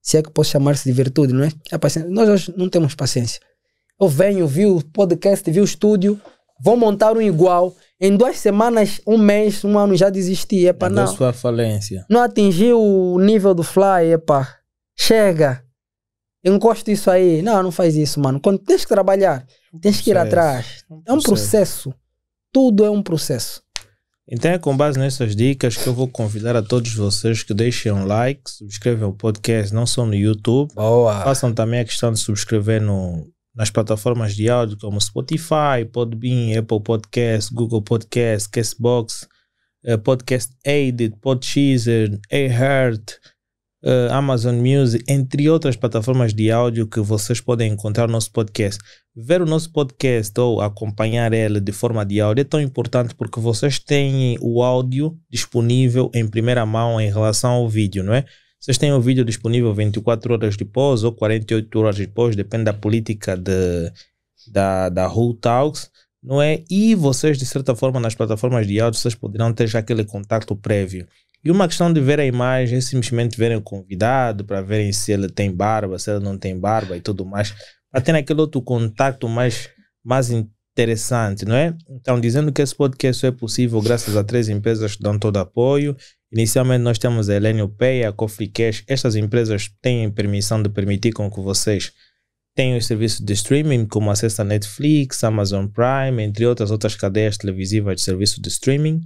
Se é que posso chamar-se de virtude, não é? A paciência. Nós hoje não temos paciência. Eu venho, vi o podcast, vi o estúdio, vou montar um igual. Em 2 semanas, 1 mês, 1 ano já desisti. Epa, não. Sua falência. Não atingiu o nível do fly, epa. Chega. Encosta isso aí. Não faz isso, mano. Quando tens que trabalhar, tens que ir atrás. É um processo. Tudo é um processo. Então é com base nessas dicas que eu vou convidar a todos vocês que deixem um like, subscrevam o podcast, não só no YouTube. Boa. Façam também a questão de subscrever nas plataformas de áudio como Spotify, Podbean, Apple Podcast, Google Podcast, Castbox, Podcast Aided, Podchaser, iHeart, Amazon Music, entre outras plataformas de áudio que vocês podem encontrar no nosso podcast. Ver o nosso podcast ou acompanhar ele de forma de áudio é tão importante porque vocês têm o áudio disponível em primeira mão em relação ao vídeo, não é? Vocês têm o vídeo disponível 24 horas depois ou 48 horas depois, depende da política da Who Talks, não é? E vocês, de certa forma, nas plataformas de áudio, vocês poderão ter já aquele contato prévio. E uma questão de ver a imagem é simplesmente verem o convidado, para verem se ele tem barba, se ele não tem barba e tudo mais, para ter aquele outro contato mais interessante, não é? Então, dizendo que esse podcast só é possível graças a 3 empresas que dão todo apoio. Inicialmente nós temos a Elenio Pay, a Coffee Cash. Estas empresas têm permissão de permitir com que vocês tenham os serviços de streaming, como acesso a Netflix, Amazon Prime, entre outras cadeias televisivas de serviço de streaming.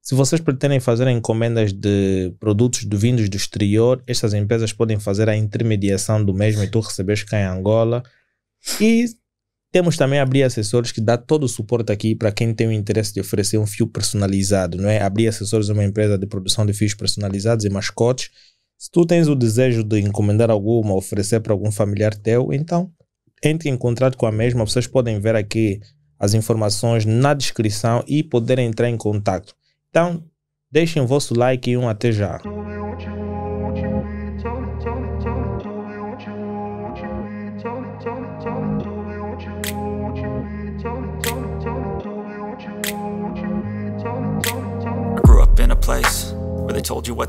Se vocês pretendem fazer encomendas de produtos vindos do exterior, estas empresas podem fazer a intermediação do mesmo e tu recebes cá em Angola. E temos também a Abrir Acessórios, que dá todo o suporte aqui para quem tem o interesse de oferecer um fio personalizado, não é? Abrir Acessórios é uma empresa de produção de fios personalizados e mascotes. Se tu tens o desejo de encomendar alguma, oferecer para algum familiar teu, então entre em contato com a mesma. Vocês podem ver aqui as informações na descrição e poderem entrar em contato. Então, deixem o vosso like e até já. I grew up in a place where they told you what to